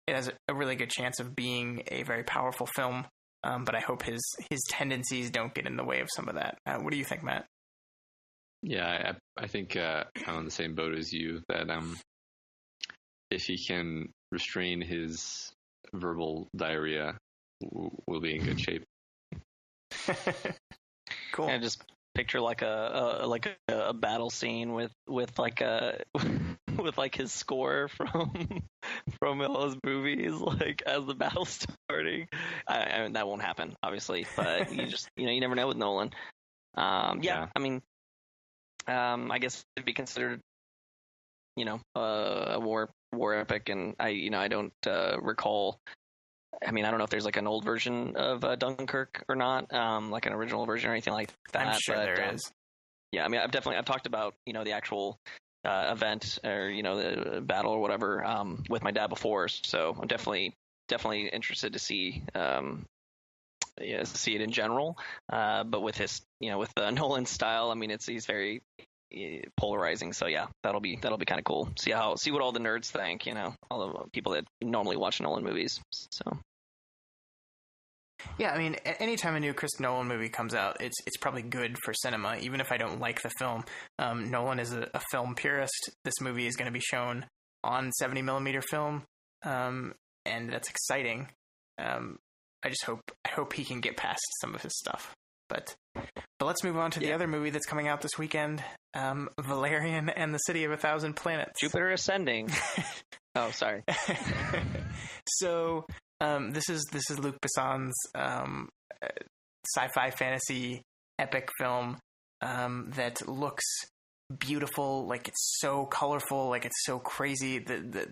[SPEAKER 2] it has a really good chance of being a very powerful film. But I hope his tendencies don't get in the way of some of that. What do you think, Matt?
[SPEAKER 3] Yeah, I think I'm on the same boat as you, that if he can restrain his verbal diarrhea, we'll be in good shape.
[SPEAKER 4] Cool. And just picture like a battle scene with like his score from all those movies, like as the battle's starting. I mean, that won't happen, obviously, but you never know with Nolan. I mean, I guess it'd be considered, a war epic, and I don't recall. I mean, I don't know if there's like an old version of Dunkirk or not, like an original version or anything like that.
[SPEAKER 2] I'm sure there is.
[SPEAKER 4] Yeah, I mean, I've talked about the actual event or the battle or whatever with my dad before, so I'm definitely interested to see it in general. But with his with Nolan's style, I mean, he's very polarizing, so yeah, that'll be kind of cool. See what all the nerds think, all the people that normally watch Nolan movies. So
[SPEAKER 2] yeah, I mean, anytime a new Chris Nolan movie comes out, it's probably good for cinema, even if I don't like the film. Nolan is a film purist. This movie is going to be shown on 70mm film, and that's exciting. I hope he can get past some of his stuff. But let's move on to the other movie that's coming out this weekend, Valerian and the City of a Thousand Planets.
[SPEAKER 4] Jupiter Ascending. Oh, sorry.
[SPEAKER 2] So this is Luc Besson's sci-fi fantasy epic film that looks beautiful. Like, it's so colorful. Like, it's so crazy. The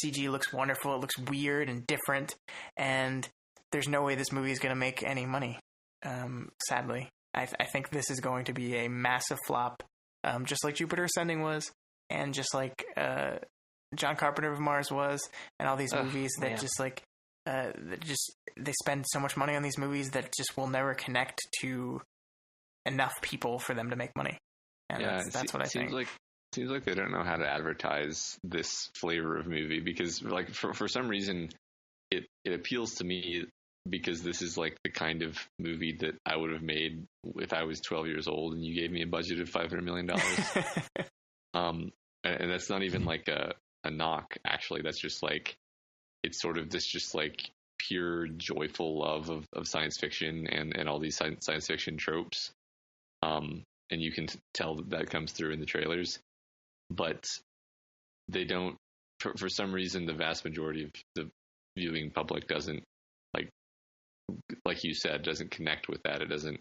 [SPEAKER 2] CG looks wonderful. It looks weird and different, and there's no way this movie is going to make any money. Sadly, I think this is going to be a massive flop, just like Jupiter Ascending was, and just like John Carpenter of Mars was, and all these movies that they spend so much money on these movies that just will never connect to enough people for them to make money. And that's what I think.
[SPEAKER 3] Seems like they don't know how to advertise this flavor of movie, because like for some reason it appeals to me, because this is like the kind of movie that I would have made if I was 12 years old and you gave me a budget of $500 million. And that's not even like a knock, actually. That's just like, it's sort of this just like pure joyful love of science fiction and all these science fiction tropes. And you can tell that comes through in the trailers, but they don't, for some reason, the vast majority of the viewing public doesn't, like you said, doesn't connect with that. It doesn't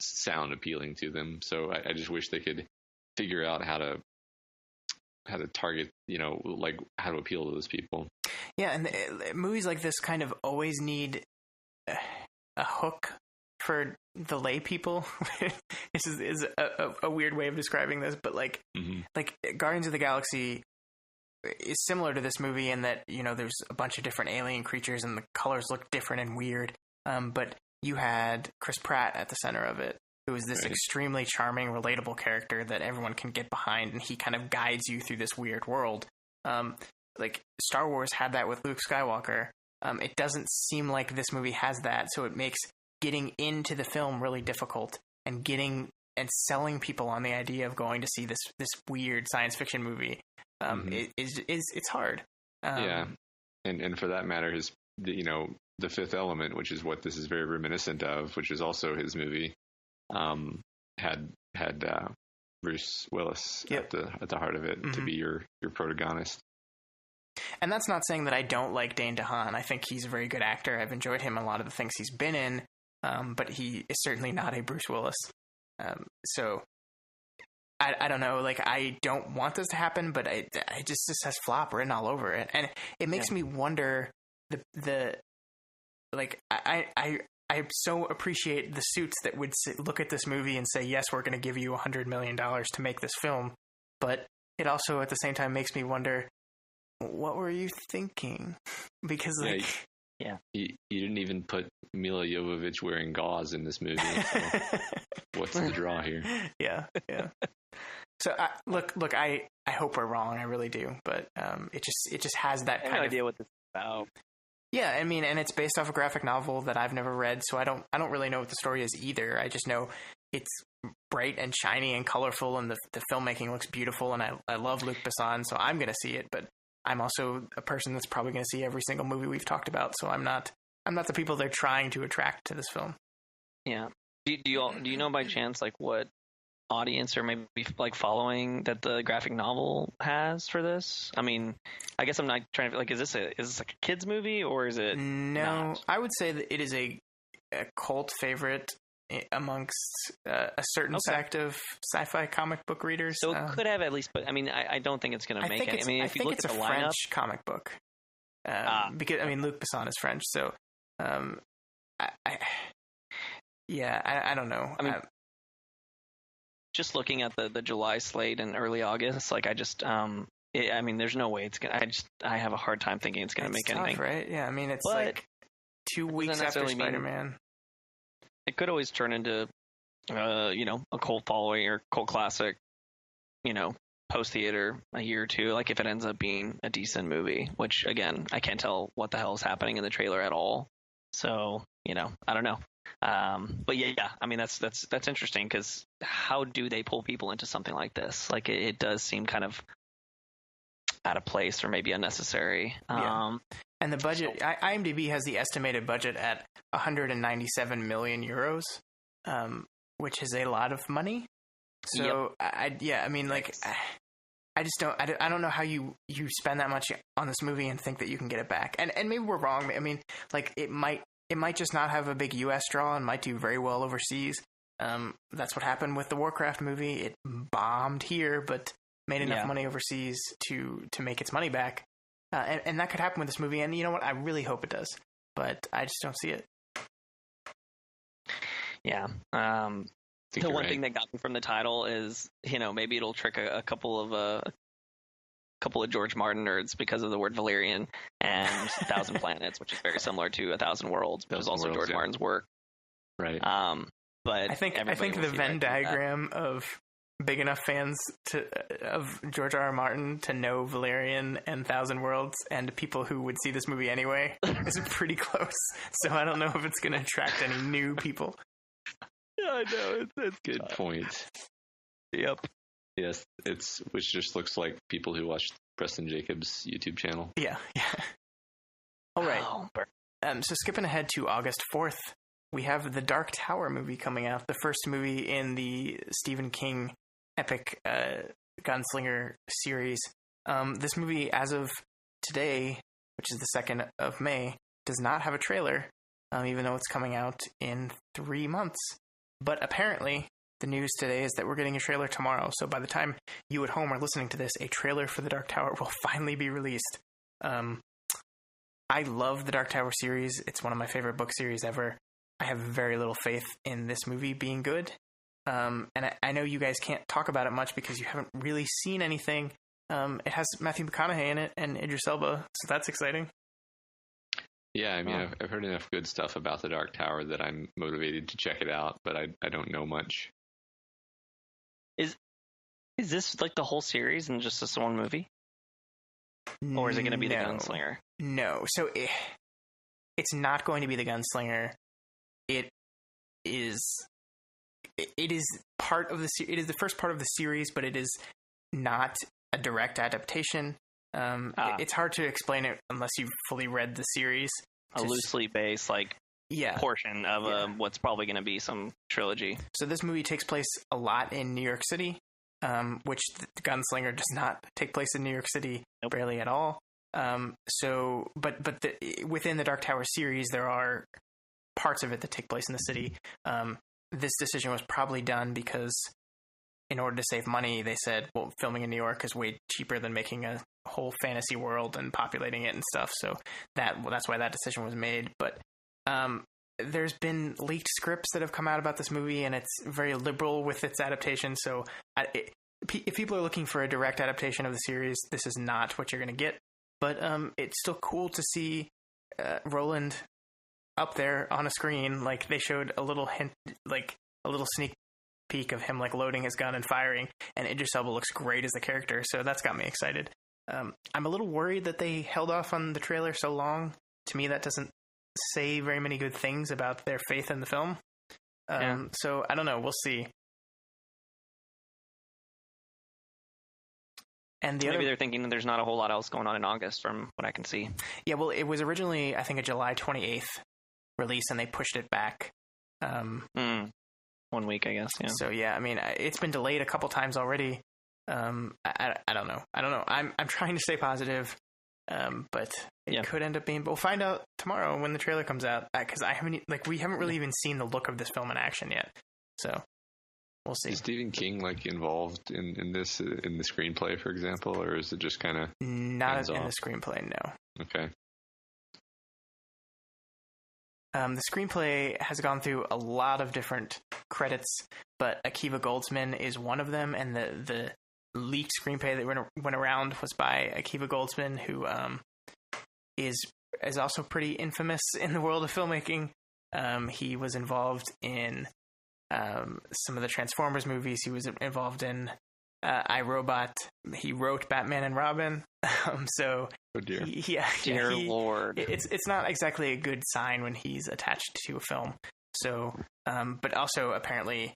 [SPEAKER 3] sound appealing to them. So I just wish they could figure out how to target, like how to appeal to those people.
[SPEAKER 2] Yeah. And movies like this kind of always need a hook for the lay people. This is a weird way of describing this, but like Guardians of the Galaxy is similar to this movie in that, there's a bunch of different alien creatures and the colors look different and weird. But you had Chris Pratt at the center of it, who is this extremely charming, relatable character that everyone can get behind, and he kind of guides you through this weird world. Like Star Wars had that with Luke Skywalker. It doesn't seem like this movie has that, so it makes getting into the film really difficult, and selling people on the idea of going to see this weird science fiction movie it's hard.
[SPEAKER 3] And for that matter, the Fifth Element, which is what this is very reminiscent of, which is also his movie, had Bruce Willis at the heart of it to be your protagonist.
[SPEAKER 2] And that's not saying that I don't like Dane DeHaan. I think he's a very good actor. I've enjoyed him in a lot of the things he's been in, but he is certainly not a Bruce Willis. So I don't know. Like, I don't want this to happen, but this has flop written all over it, and it makes me wonder. I so appreciate the suits that would look at this movie and say, yes, we're going to give you $100 million to make this film, but it also at the same time makes me wonder, what were you thinking? Because
[SPEAKER 3] you didn't even put Mila Jovovich wearing gauze in this movie. So what's the draw here? Yeah.
[SPEAKER 2] So I hope we're wrong. I really do, but it just has that kind of
[SPEAKER 4] idea what this is about.
[SPEAKER 2] Yeah, I mean, and it's based off a graphic novel that I've never read, so I don't really know what the story is either. I just know it's bright and shiny and colorful, and the filmmaking looks beautiful, and I love Luc Besson, so I'm going to see it. But I'm also a person that's probably going to see every single movie we've talked about, so I'm not the people they're trying to attract to this film.
[SPEAKER 4] Yeah. Do you know by chance like what audience or maybe like following that the graphic novel has for this? I mean, I guess I'm not trying to is this like a kids movie or is it not?
[SPEAKER 2] I would say that it is a cult favorite amongst a certain sect of sci-fi comic book readers.
[SPEAKER 4] So it could have at least, but I mean, I don't think it's going to make it. I mean, if you look at the lineup,
[SPEAKER 2] French comic book. Because I mean, Luc Besson is French, so I don't know.
[SPEAKER 4] I mean, just looking at the July slate in early August, like I mean, there's no way it's gonna. I have a hard time thinking it's gonna make anything.
[SPEAKER 2] Right? Yeah. I mean, it's like 2 weeks after Spider-Man.
[SPEAKER 4] It could always turn into, a cult following or cult classic, post theater a year or two. Like if it ends up being a decent movie, which again, I can't tell what the hell is happening in the trailer at all. So I don't know. But yeah, I mean that's interesting because how do they pull people into something like this? Like it does seem kind of out of place or maybe unnecessary.
[SPEAKER 2] And the budget, IMDb has the estimated budget at 197 million euros, which is a lot of money. So I mean, like, I just don't. I don't know how you spend that much on this movie and think that you can get it back. And maybe we're wrong. I mean, like it might just not have a big U.S. draw and might do very well overseas. That's what happened with the Warcraft movie. It bombed here, but made enough money overseas to make its money back. And that could happen with this movie. And you know what? I really hope it does, but I just don't see it.
[SPEAKER 4] Yeah. The one thing that got me from the title is, maybe it'll trick a couple of George Martin nerds because of the word Valerian and Thousand Planets, which is very similar to A Thousand Worlds, but was also George Martin's work.
[SPEAKER 3] Right.
[SPEAKER 4] But
[SPEAKER 2] I think the Venn diagram of big enough fans of George R.R. Martin to know Valerian and Thousand Worlds and people who would see this movie anyway is pretty close. So I don't know if it's going to attract any new people.
[SPEAKER 4] Yeah, I know. It's
[SPEAKER 3] good point.
[SPEAKER 4] Yep.
[SPEAKER 3] Yes, which just looks like people who watch Preston Jacobs' YouTube channel.
[SPEAKER 2] Yeah. All right. So skipping ahead to August 4th, we have the Dark Tower movie coming out, the first movie in the Stephen King epic gunslinger series. This movie, as of today, which is the 2nd of May, does not have a trailer, even though it's coming out in 3 months. But apparently, the news today is that we're getting a trailer tomorrow. So by the time you at home are listening to this, a trailer for the Dark Tower will finally be released. I love the Dark Tower series. It's one of my favorite book series ever. I have very little faith in this movie being good. And I know you guys can't talk about it much because you haven't really seen anything. It has Matthew McConaughey in it and Idris Elba, so that's exciting.
[SPEAKER 3] Yeah, I mean, I've heard enough good stuff about the Dark Tower that I'm motivated to check it out, but I don't know much.
[SPEAKER 4] Is this like the whole series and just this one movie? Or is it going to be the Gunslinger?
[SPEAKER 2] No. So it's not going to be the Gunslinger. It is part of it is the first part of the series, but it is not a direct adaptation. It's hard to explain it unless you've fully read the series.
[SPEAKER 4] A loosely based portion of what's probably going to be some trilogy. So
[SPEAKER 2] this movie takes place a lot in New York City, which the Gunslinger does not take place in New York City, barely at all. Within the Dark Tower series, there are parts of it that take place in the city. This decision was probably done because in order to save money, they said, well, filming in New York is way cheaper than making a whole fantasy world and populating it and stuff. So that's why that decision was made. But there's been leaked scripts that have come out about this movie, and it's very liberal with its adaptation. So if people are looking for a direct adaptation of the series, this is not what you're going to get. But it's still cool to see Roland up there on a screen. Like, they showed a little hint, like a little sneak peek of him like loading his gun and firing, and Idris Elba looks great as the character, so that's got me excited. I'm a little worried that they held off on the trailer so long. To me, that doesn't say very many good things about their faith in the film. So I don't know, we'll see. And
[SPEAKER 4] maybe they're thinking that there's not a whole lot else going on in August from what I can see.
[SPEAKER 2] Yeah, well, it was originally, I think, a July 28th release, and they pushed it back.
[SPEAKER 4] 1 week, I guess. Yeah.
[SPEAKER 2] So yeah, I mean, it's been delayed a couple times already. I don't know. I'm trying to stay positive, but it could end up being. But we'll find out tomorrow when the trailer comes out. Because we haven't really even seen the look of this film in action yet. So we'll see.
[SPEAKER 3] Is Stephen King involved in this in the screenplay, for example, or is it just kind of
[SPEAKER 2] not in the screenplay? No.
[SPEAKER 3] Okay.
[SPEAKER 2] The screenplay has gone through a lot of different credits, but Akiva Goldsman is one of them, and the leaked screenplay that went around was by Akiva Goldsman, who is also pretty infamous in the world of filmmaking. He was involved in some of the Transformers movies. He was involved in iRobot. He wrote Batman and Robin. So,
[SPEAKER 3] oh dear.
[SPEAKER 4] Dear Lord.
[SPEAKER 2] It's not exactly a good sign when he's attached to a film. So, but also apparently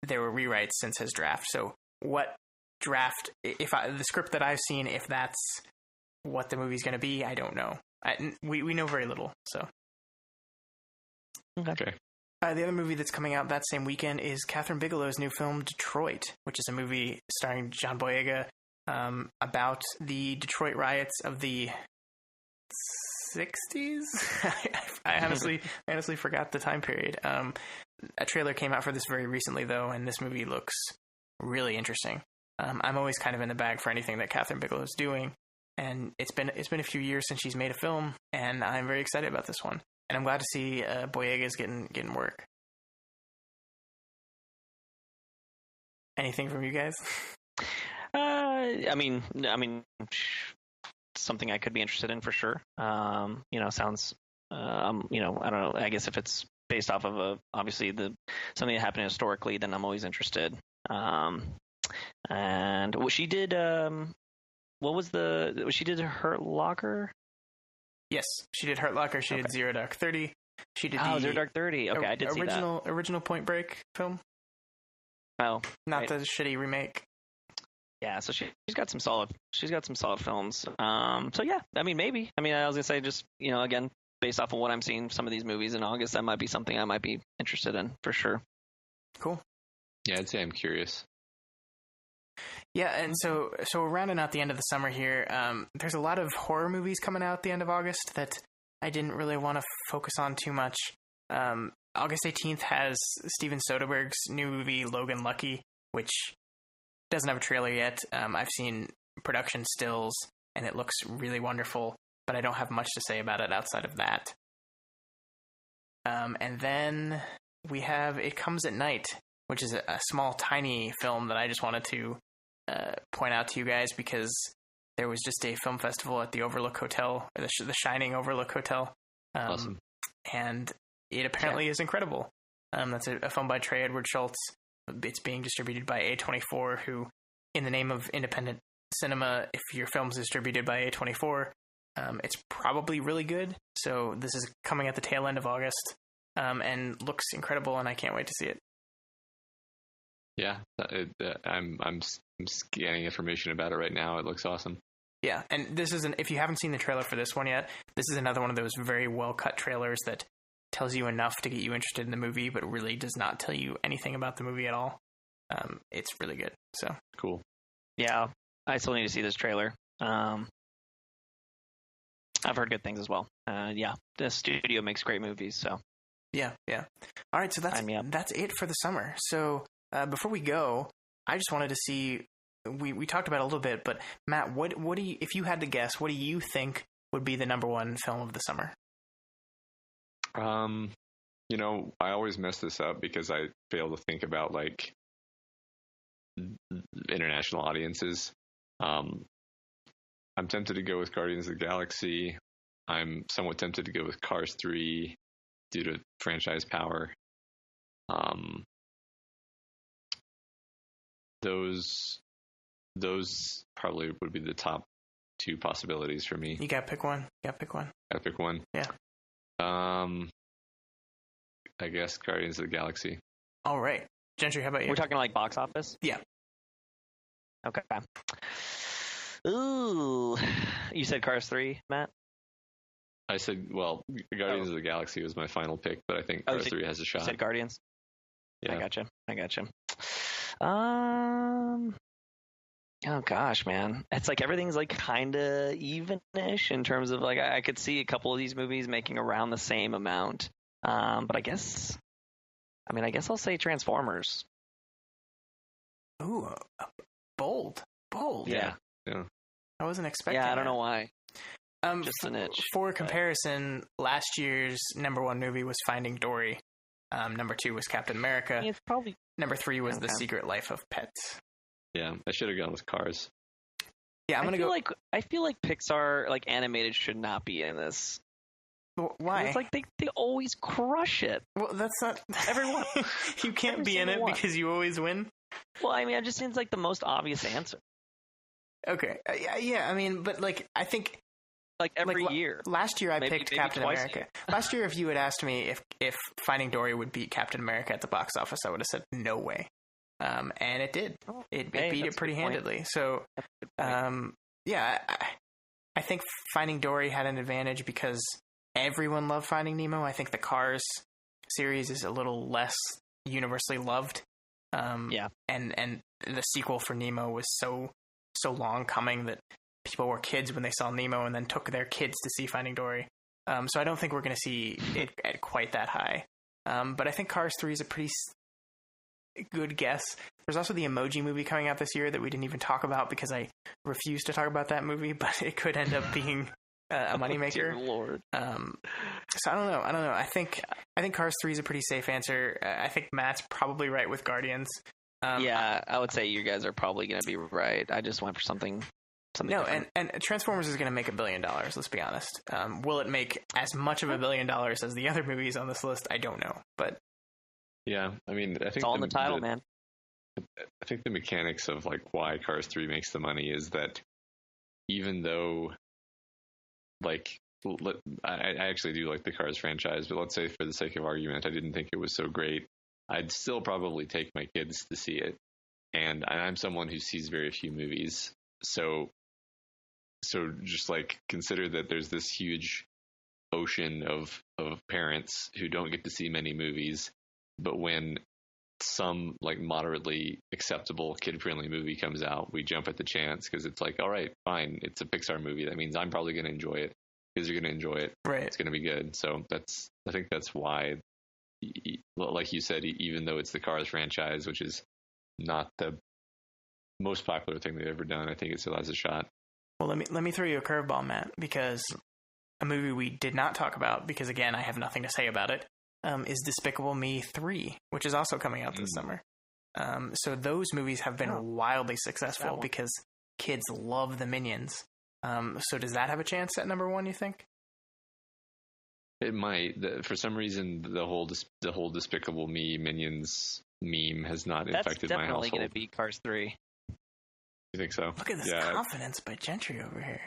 [SPEAKER 2] there were rewrites since his draft. So what draft, the script that I've seen, if that's what the movie's going to be, I don't know. We know very little. So.
[SPEAKER 3] Okay.
[SPEAKER 2] The other movie that's coming out that same weekend is Catherine Bigelow's new film, Detroit, which is a movie starring John Boyega about the Detroit riots of the 60s. I honestly forgot the time period. A trailer came out for this very recently, though, and this movie looks really interesting. I'm always kind of in the bag for anything that Catherine Bigelow's doing, and it's been a few years since she's made a film, and I'm very excited about this one. And I'm glad to see Boyega's getting work. Anything from you guys?
[SPEAKER 4] I mean, something I could be interested in for sure. Sounds, I don't know. I guess if it's based off of obviously something that happened historically, then I'm always interested. And what she did, she did Hurt Locker?
[SPEAKER 2] Yes, she did Hurt Locker. She did Zero Dark 30. She did
[SPEAKER 4] Zero Dark 30. Okay, I did see that.
[SPEAKER 2] Original Point Break film.
[SPEAKER 4] Oh,
[SPEAKER 2] not the shitty remake.
[SPEAKER 4] Yeah, so she's got some solid films. So yeah, I mean, maybe. I mean, I was gonna say, just again, based off of what I'm seeing, some of these movies in August, that might be something I might be interested in for sure.
[SPEAKER 2] Cool.
[SPEAKER 3] Yeah, I'd say I'm curious.
[SPEAKER 2] Yeah, and so we're rounding out the end of the summer here. There's a lot of horror movies coming out at the end of August that I didn't really want to focus on too much. August 18th has Steven Soderbergh's new movie, Logan Lucky, which doesn't have a trailer yet. I've seen production stills, and it looks really wonderful, but I don't have much to say about it outside of that. And then we have It Comes at Night, which is a small, tiny film that I just wanted to point out to you guys because there was just a film festival at the Overlook Hotel, the Shining Overlook Hotel.
[SPEAKER 3] Awesome.
[SPEAKER 2] And it apparently is incredible. That's a film by Trey Edward Schultz. It's being distributed by A24, who, in the name of independent cinema, if your film's distributed by A24, it's probably really good. So this is coming at the tail end of August, and looks incredible, and I can't wait to see it.
[SPEAKER 3] Yeah, I'm scanning information about it right now. It looks awesome.
[SPEAKER 2] Yeah, and this is if you haven't seen the trailer for this one yet, this is another one of those very well cut trailers that tells you enough to get you interested in the movie, but really does not tell you anything about the movie at all. It's really good. So
[SPEAKER 3] cool.
[SPEAKER 4] Yeah, I still need to see this trailer. I've heard good things as well. Yeah, the studio makes great movies. So
[SPEAKER 2] yeah. All right, so that's it for the summer. So before we go, I just wanted to see. We talked about it a little bit, but Matt, what do you, if you had to guess, what do you think would be the number one film of the summer?
[SPEAKER 3] I always mess this up because I fail to think about like international audiences. I'm tempted to go with Guardians of the Galaxy. I'm somewhat tempted to go with Cars 3 due to franchise power. Those probably would be the top two possibilities for me.
[SPEAKER 2] You gotta pick one.
[SPEAKER 3] Gotta pick one.
[SPEAKER 2] Yeah.
[SPEAKER 3] I guess Guardians of the Galaxy.
[SPEAKER 2] All right. Gentry, how about you?
[SPEAKER 4] We're talking like box office?
[SPEAKER 2] Yeah.
[SPEAKER 4] Okay. Ooh. You said Cars 3, Matt?
[SPEAKER 3] I said, Guardians of the Galaxy was my final pick, but I think Cars 3 has a shot.
[SPEAKER 4] You said Guardians?
[SPEAKER 3] Yeah.
[SPEAKER 4] I gotcha. Oh gosh, man. It's like everything's like kind of even-ish in terms of like I could see a couple of these movies making around the same amount. But I guess I'll say Transformers.
[SPEAKER 2] Ooh, bold.
[SPEAKER 4] Yeah.
[SPEAKER 2] I wasn't expecting.
[SPEAKER 4] Yeah, I don't know why.
[SPEAKER 2] Just an itch. For comparison, last year's number one movie was Finding Dory. Number 2 was Captain America.
[SPEAKER 4] It's probably
[SPEAKER 2] number 3 was The Secret Life of Pets.
[SPEAKER 3] Yeah, I should have gone with Cars.
[SPEAKER 2] Yeah,
[SPEAKER 4] I feel like Pixar, like animated, should not be in this.
[SPEAKER 2] Why?
[SPEAKER 4] It's like they always crush it.
[SPEAKER 2] Well, that's not
[SPEAKER 4] everyone.
[SPEAKER 2] You can't be in it because you always win.
[SPEAKER 4] Well, I mean, it just seems like the most obvious answer.
[SPEAKER 2] Okay, yeah. I mean, but like I think.
[SPEAKER 4] Like every year.
[SPEAKER 2] Last year I picked Captain America. Last year, if you had asked me if Finding Dory would beat Captain America at the box office, I would have said no way. And it did. It beat it pretty handedly. So, yeah, I think Finding Dory had an advantage because everyone loved Finding Nemo. I think the Cars series is a little less universally loved.
[SPEAKER 4] Yeah.
[SPEAKER 2] And the sequel for Nemo was so long coming that people were kids when they saw Nemo and then took their kids to see Finding Dory. So I don't think we're going to see it at quite that high. But I think Cars 3 is a pretty good guess. There's also the Emoji movie coming out this year that we didn't even talk about because I refused to talk about that movie, but it could end up being a moneymaker.
[SPEAKER 4] Dear Lord.
[SPEAKER 2] So I don't know. I think Cars 3 is a pretty safe answer. I think Matt's probably right with Guardians.
[SPEAKER 4] Yeah, I would say you guys are probably going to be right. I just went for something
[SPEAKER 2] no,
[SPEAKER 4] different.
[SPEAKER 2] and Transformers is going to make $1 billion, let's be honest. Will it make as much of $1 billion as the other movies on this list? I don't know, but...
[SPEAKER 3] Yeah, I mean, I think...
[SPEAKER 4] It's all in the title, man.
[SPEAKER 3] I think the mechanics of, like, why Cars 3 makes the money is that even though, like, I actually do like the Cars franchise, but let's say for the sake of argument, I didn't think it was so great, I'd still probably take my kids to see it. And I'm someone who sees very few movies, so just like consider that there's this huge ocean of parents who don't get to see many movies, but when some like moderately acceptable kid-friendly movie comes out, we jump at the chance because it's like, all right, fine, it's a Pixar movie. That means I'm probably going to enjoy it. Kids are going to enjoy it.
[SPEAKER 2] Right.
[SPEAKER 3] It's going to be good. So I think that's why, like you said, even though it's the Cars franchise, which is not the most popular thing they've ever done, I think it still has a shot.
[SPEAKER 2] Well, let me throw you a curveball, Matt, because a movie we did not talk about, because again, I have nothing to say about it, is Despicable Me 3, which is also coming out this summer. So those movies have been wildly successful because kids love the Minions. So does that have a chance at number one, you think?
[SPEAKER 3] It might. For some reason, the whole Despicable Me Minions meme has not infected my household. That's
[SPEAKER 4] definitely going to be Cars 3.
[SPEAKER 3] You think so?
[SPEAKER 2] Look at this confidence by Gentry over here.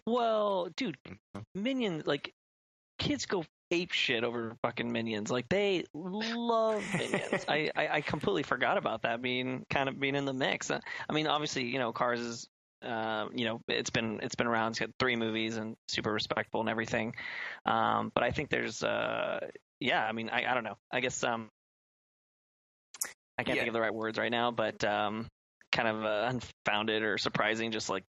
[SPEAKER 4] Well, dude, Minions, like, kids go ape shit over fucking Minions. Like, they love Minions. I completely forgot about that being in the mix. I mean, obviously, Cars is, it's been around. It's got 3 movies and super respectful and everything. But I think there's, I mean, I don't know. I guess I can't think of the right words right now, but kind of unfounded or surprising, just like,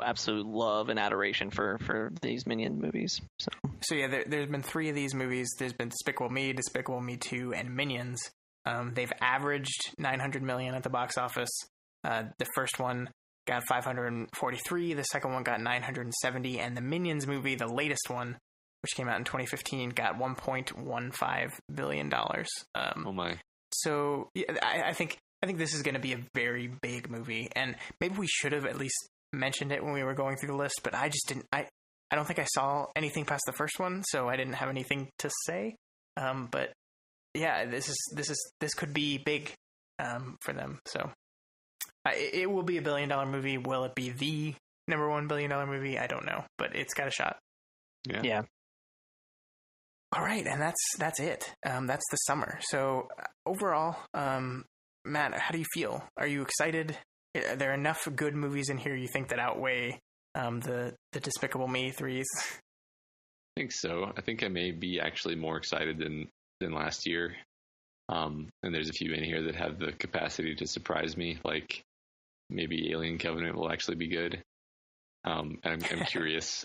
[SPEAKER 4] absolute love and adoration for these Minion movies.
[SPEAKER 2] So yeah, there's been 3 of these movies. There's been Despicable Me 2, and Minions. They've averaged $900 million at the box office. The first one got 543. The second one got 970, and the Minions movie, the latest one, which came out in 2015, got $1.15 billion.
[SPEAKER 3] Oh my! So
[SPEAKER 2] yeah, I think this is going to be a very big movie, and maybe we should have at least mentioned it when we were going through the list, but I just didn't. I don't think I saw anything past the first one, so I didn't have anything to say. But yeah, this could be big for them. So it will be $1 billion movie. Will it be the number $1 billion movie? I don't know, but it's got a shot.
[SPEAKER 4] Yeah.
[SPEAKER 2] All right, and that's it. That's the summer. So overall, Matt, how do you feel? Are you excited? Are there enough good movies in here you think that outweigh the Despicable Me 3s?
[SPEAKER 3] I think so. I think I may be actually more excited than last year. And there's a few in here that have the capacity to surprise me, like maybe Alien Covenant will actually be good. And I'm curious.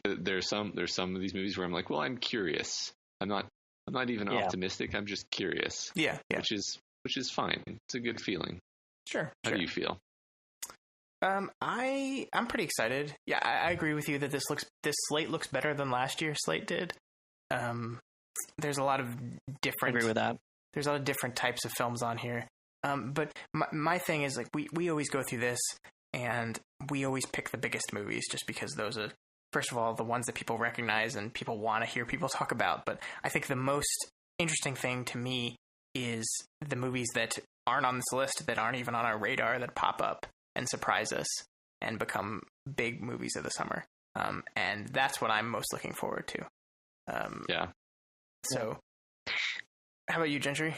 [SPEAKER 3] There's some of these movies where I'm like, well, I'm curious. I'm not even optimistic. I'm just curious.
[SPEAKER 2] Yeah.
[SPEAKER 3] Which is fine. It's a good feeling.
[SPEAKER 2] Sure.
[SPEAKER 3] How do you feel?
[SPEAKER 2] I'm pretty excited. Yeah, I agree with you that this slate looks better than last year's slate did. There's a lot of different.
[SPEAKER 4] I agree with that.
[SPEAKER 2] There's a lot of different types of films on here. But my thing is, like, we always go through this and we always pick the biggest movies just because those are, first of all, the ones that people recognize and people want to hear people talk about. But I think the most interesting thing to me is the movies that aren't on this list, that aren't even on our radar, that pop up and surprise us and become big movies of the summer. And that's what I'm most looking forward to. So how about you, Gentry?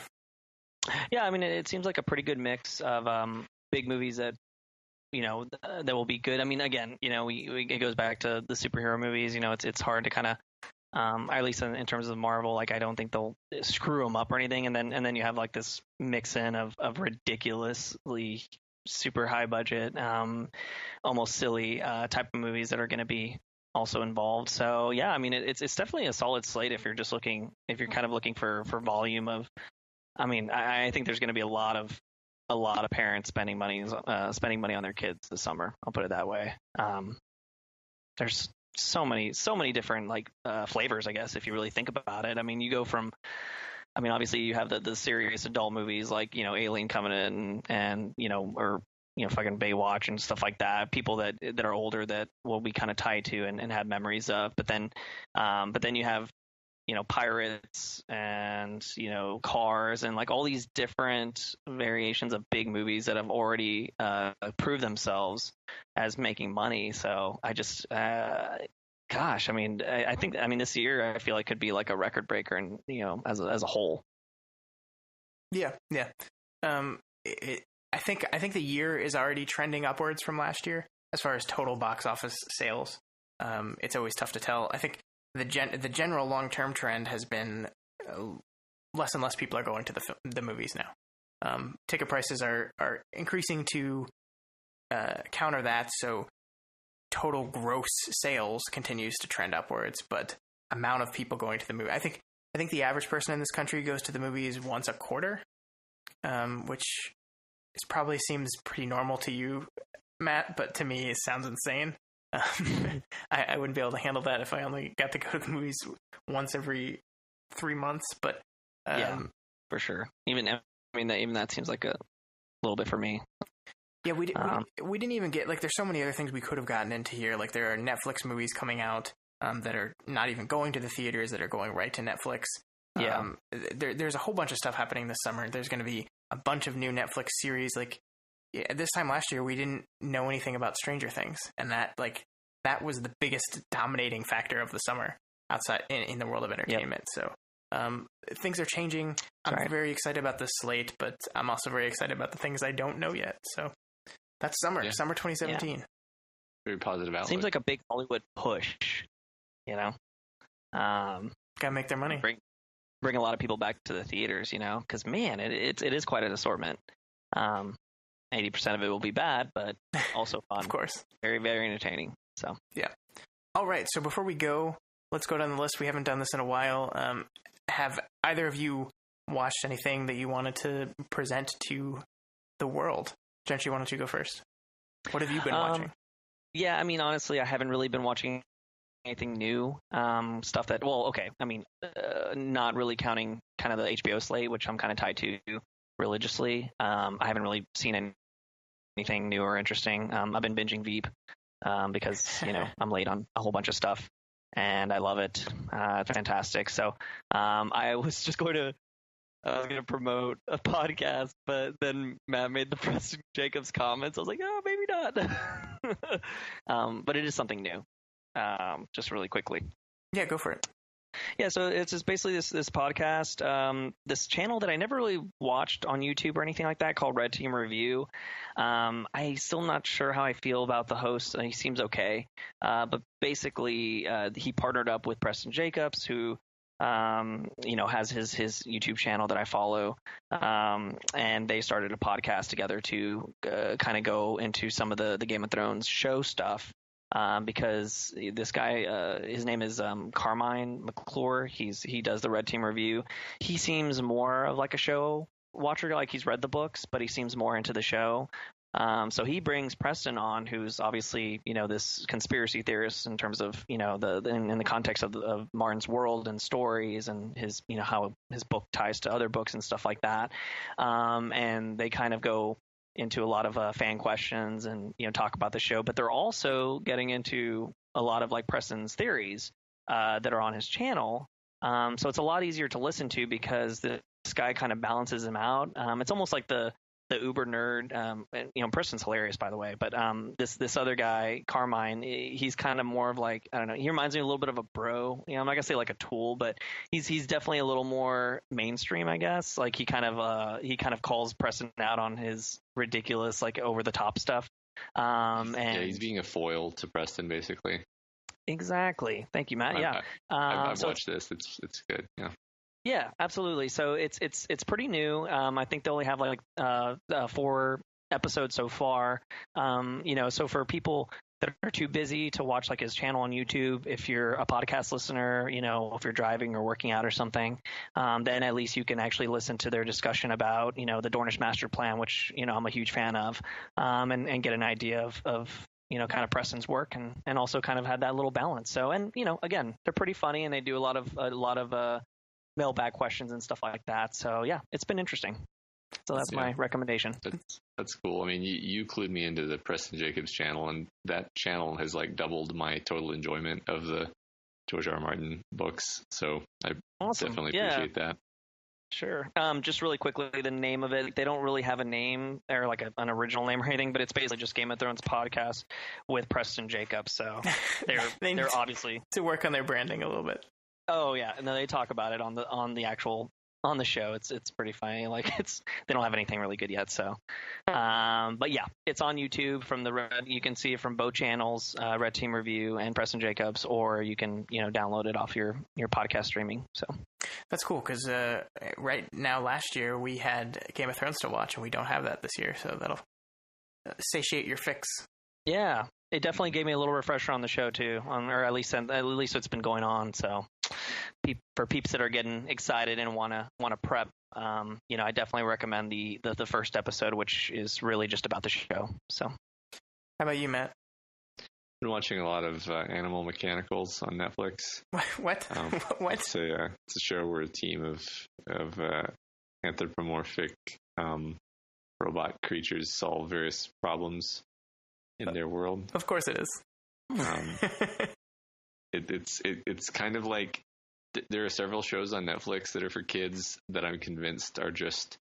[SPEAKER 4] Yeah, I mean, it seems like a pretty good mix of big movies that, that will be good. I mean, again, it goes back to the superhero movies. It's hard to kind of, at least in terms of Marvel, like, I don't think they'll screw them up or anything. And then you have like this mix in of ridiculously super high budget, almost silly type of movies that are going to be also involved. So yeah, I mean, it's definitely a solid slate if you're kind of looking for volume of. I mean, I think there's going to be a lot of parents spending money on their kids this summer. I'll put it that way. There's so many different like flavors, I guess, if you really think about it. I mean, you go from, obviously you have the serious adult movies like, Alien Covenant and or fucking Baywatch and stuff like that. People that are older that will be kind of tied to and have memories of. But then you have, Pirates and, Cars and like all these different variations of big movies that have already proved themselves as making money. So I just, gosh, I think this year I feel like could be like a record breaker and, as a whole.
[SPEAKER 2] Yeah. I think the year is already trending upwards from last year as far as total box office sales. It's always tough to tell. I think the general long-term trend has been less and less people are going to the movies now. Ticket prices are increasing to counter that, so total gross sales continues to trend upwards, but amount of people going to the movie. I think the average person in this country goes to the movies once a quarter, which probably seems pretty normal to you, Matt, but to me it sounds insane. I wouldn't be able to handle that if I only got to go to the movies once every 3 months, but
[SPEAKER 4] yeah, for sure. Even that seems like a little bit for me.
[SPEAKER 2] Yeah, we didn't even get, like, there's so many other things we could have gotten into here. Like, there are Netflix movies coming out that are not even going to the theaters, that are going right to Netflix.
[SPEAKER 4] Yeah.
[SPEAKER 2] There's a whole bunch of stuff happening this summer. There's going to be a bunch of new Netflix series. Like, this time last year, we didn't know anything about Stranger Things, and that was the biggest dominating factor of the summer outside in the world of entertainment. Yep. So things are changing. I'm very excited about this slate, but I'm also very excited about the things I don't know yet. So that's summer 2017.
[SPEAKER 3] Yeah. Very positive outlook.
[SPEAKER 4] Seems like a big Hollywood push,
[SPEAKER 2] Gotta make their money.
[SPEAKER 4] Bring a lot of people back to the theaters, because, man, it is quite an assortment. 80% of it will be bad, but also fun.
[SPEAKER 2] Of course.
[SPEAKER 4] Very, very entertaining. So
[SPEAKER 2] yeah. All right. So before we go, let's go down the list. We haven't done this in a while. Have either of you watched anything that you wanted to present to the world? Gentry, why don't you go first? What have you been watching?
[SPEAKER 4] Yeah, honestly, I haven't really been watching anything new. Stuff that, not really counting kind of the HBO slate, which I'm kind of tied to religiously. I haven't really seen anything new or interesting. I've been binging Veep because, I'm late on a whole bunch of stuff. And I love it. It's fantastic. So I was going to promote a podcast, but then Matt made the Preston Jacobs comments. I was like, oh, maybe not. But it is something new. Just really quickly.
[SPEAKER 2] Yeah, go for it.
[SPEAKER 4] Yeah, so it's just basically this podcast, this channel that I never really watched on YouTube or anything like that, called Red Team Review. I'm still not sure how I feel about the host. He seems okay. But basically, he partnered up with Preston Jacobs, who has his YouTube channel that I follow. And they started a podcast together to kind of go into some of the Game of Thrones show stuff. Because this guy, his name is Carmine McClure. He does the Red Team Review. He seems more of like a show watcher, like he's read the books, but he seems more into the show. So he brings Preston on, who's obviously, this conspiracy theorist in terms of, in the context of Martin's world and stories and his, how his book ties to other books and stuff like that. And they kind of go into a lot of fan questions and talk about the show, but they're also getting into a lot of like Preston's theories that are on his channel. So it's a lot easier to listen to because this guy kind of balances him out. It's almost like the uber nerd. Preston's hilarious, by the way, but this other guy, Carmine, he's kind of more of like, I don't know, he reminds me a little bit of a bro. I'm not gonna say like a tool, but he's definitely a little more mainstream, I guess. Like he kind of calls Preston out on his ridiculous, like over the top stuff. And
[SPEAKER 3] he's being a foil to Preston, basically.
[SPEAKER 4] Exactly. Thank you, Matt. Yeah,
[SPEAKER 3] I've watched this. It's good. Yeah.
[SPEAKER 4] Yeah, absolutely. So it's pretty new. I think they only have like 4 episodes so far. So for people that are too busy to watch like his channel on YouTube, if you're a podcast listener, if you're driving or working out or something, then at least you can actually listen to their discussion about, the Dornish Master Plan, which, I'm a huge fan of, and get an idea of kind of Preston's work and also kind of had that little balance. So, and, again, they're pretty funny and they do a lot of mailbag questions and stuff like that. So yeah, it's been interesting. So that's my recommendation.
[SPEAKER 3] That's cool. You clued me into the Preston Jacobs channel, and that channel has like doubled my total enjoyment of the George R. Martin books. So I definitely appreciate that.
[SPEAKER 4] Sure. Just really quickly, the name of it, they don't really have a name or like an original name or anything, but it's basically just Game of Thrones podcast with Preston Jacobs. So they're obviously
[SPEAKER 2] to work on their branding a little bit.
[SPEAKER 4] Oh yeah, no, they talk about it on the actual on the show. It's pretty funny. Like they don't have anything really good yet. So, but yeah, it's on YouTube from the Red. You can see it from both channels, Red Team Review and Preston Jacobs, or you can download it off your podcast streaming. So
[SPEAKER 2] that's cool because right now last year we had Game of Thrones to watch and we don't have that this year, so that'll satiate your fix.
[SPEAKER 4] Yeah, it definitely gave me a little refresher on the show too, or at least what's been going on. So for peeps that are getting excited and want to prep, I definitely recommend the first episode, which is really just about the show. So,
[SPEAKER 2] how about you, Matt?
[SPEAKER 3] Been watching a lot of Animal Mechanicals on Netflix.
[SPEAKER 2] What? What?
[SPEAKER 3] It's a show where a team of anthropomorphic robot creatures solve various problems in their world.
[SPEAKER 2] Of course it is.
[SPEAKER 3] It's kind of like there are several shows on Netflix that are for kids that I'm convinced are just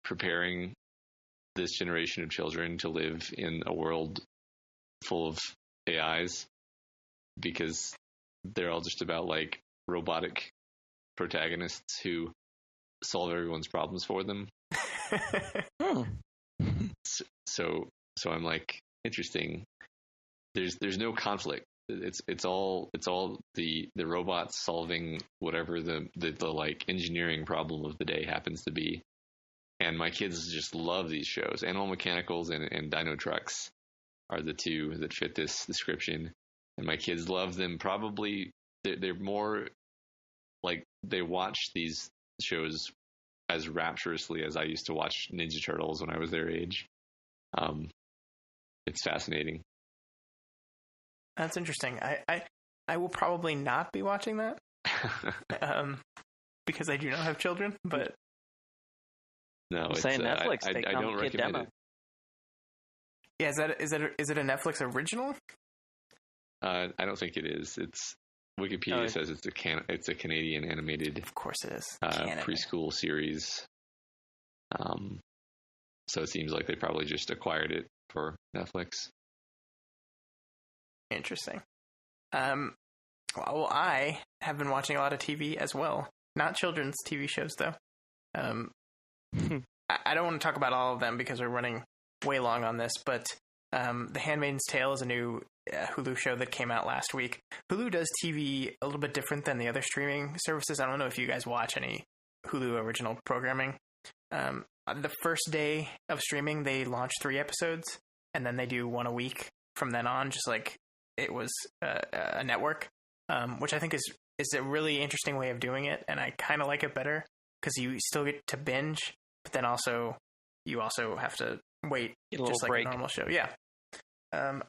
[SPEAKER 3] preparing this generation of children to live in a world full of AIs, because they're all just about like robotic protagonists who solve everyone's problems for them. So I'm like, interesting. There's no conflict. It's all the robots solving whatever the like engineering problem of the day happens to be. And my kids just love these shows. Animal Mechanicals and Dino Trucks are the two that fit this description. And my kids love them. Probably they're more like they watch these shows as rapturously as I used to watch Ninja Turtles when I was their age. It's fascinating.
[SPEAKER 2] That's interesting. I will probably not be watching that because I do not have children. But
[SPEAKER 3] no, it's
[SPEAKER 4] saying Netflix.
[SPEAKER 3] I don't recommend it.
[SPEAKER 2] Yeah, is it a Netflix original?
[SPEAKER 3] I don't think it is. It's Wikipedia says it's a Canadian animated.
[SPEAKER 2] Of course it is.
[SPEAKER 3] Preschool series. So it seems like they probably just acquired it for Netflix.
[SPEAKER 2] Interesting. Well, I have been watching a lot of TV as well. Not children's TV shows, though. I don't want to talk about all of them because we're running way long on this, but The Handmaid's Tale is a new Hulu show that came out last week. Hulu does TV a little bit different than the other streaming services. I don't know if you guys watch any Hulu original programming. The first day of streaming, they launch 3 episodes, and then they do 1 a week from then on, just like it was a network, which I think is a really interesting way of doing it, and I kind of like it better because you still get to binge, but then you also have to wait just like a normal show. Yeah.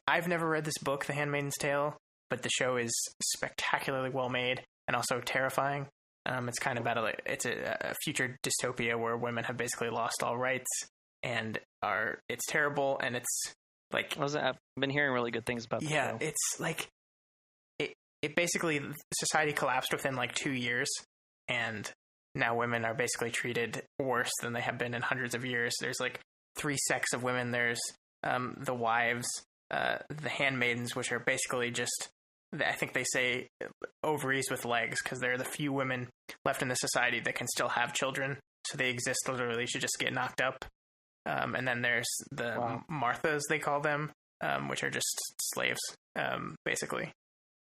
[SPEAKER 2] I've never read this book, The Handmaid's Tale, but the show is spectacularly well made and also terrifying. It's kind of about it's a future dystopia where women have basically lost all rights and it's terrible, and it's like
[SPEAKER 4] I've been hearing really good things about that.
[SPEAKER 2] Yeah, show. It's like it basically society collapsed within like 2 years, and now women are basically treated worse than they have been in hundreds of years. There's like 3 sects of women. There's the wives, the handmaidens, which are basically just, I think they say, ovaries with legs, because they're the few women left in the society that can still have children. So they exist literally to just get knocked up. And then there's the Marthas, they call them, which are just slaves, basically.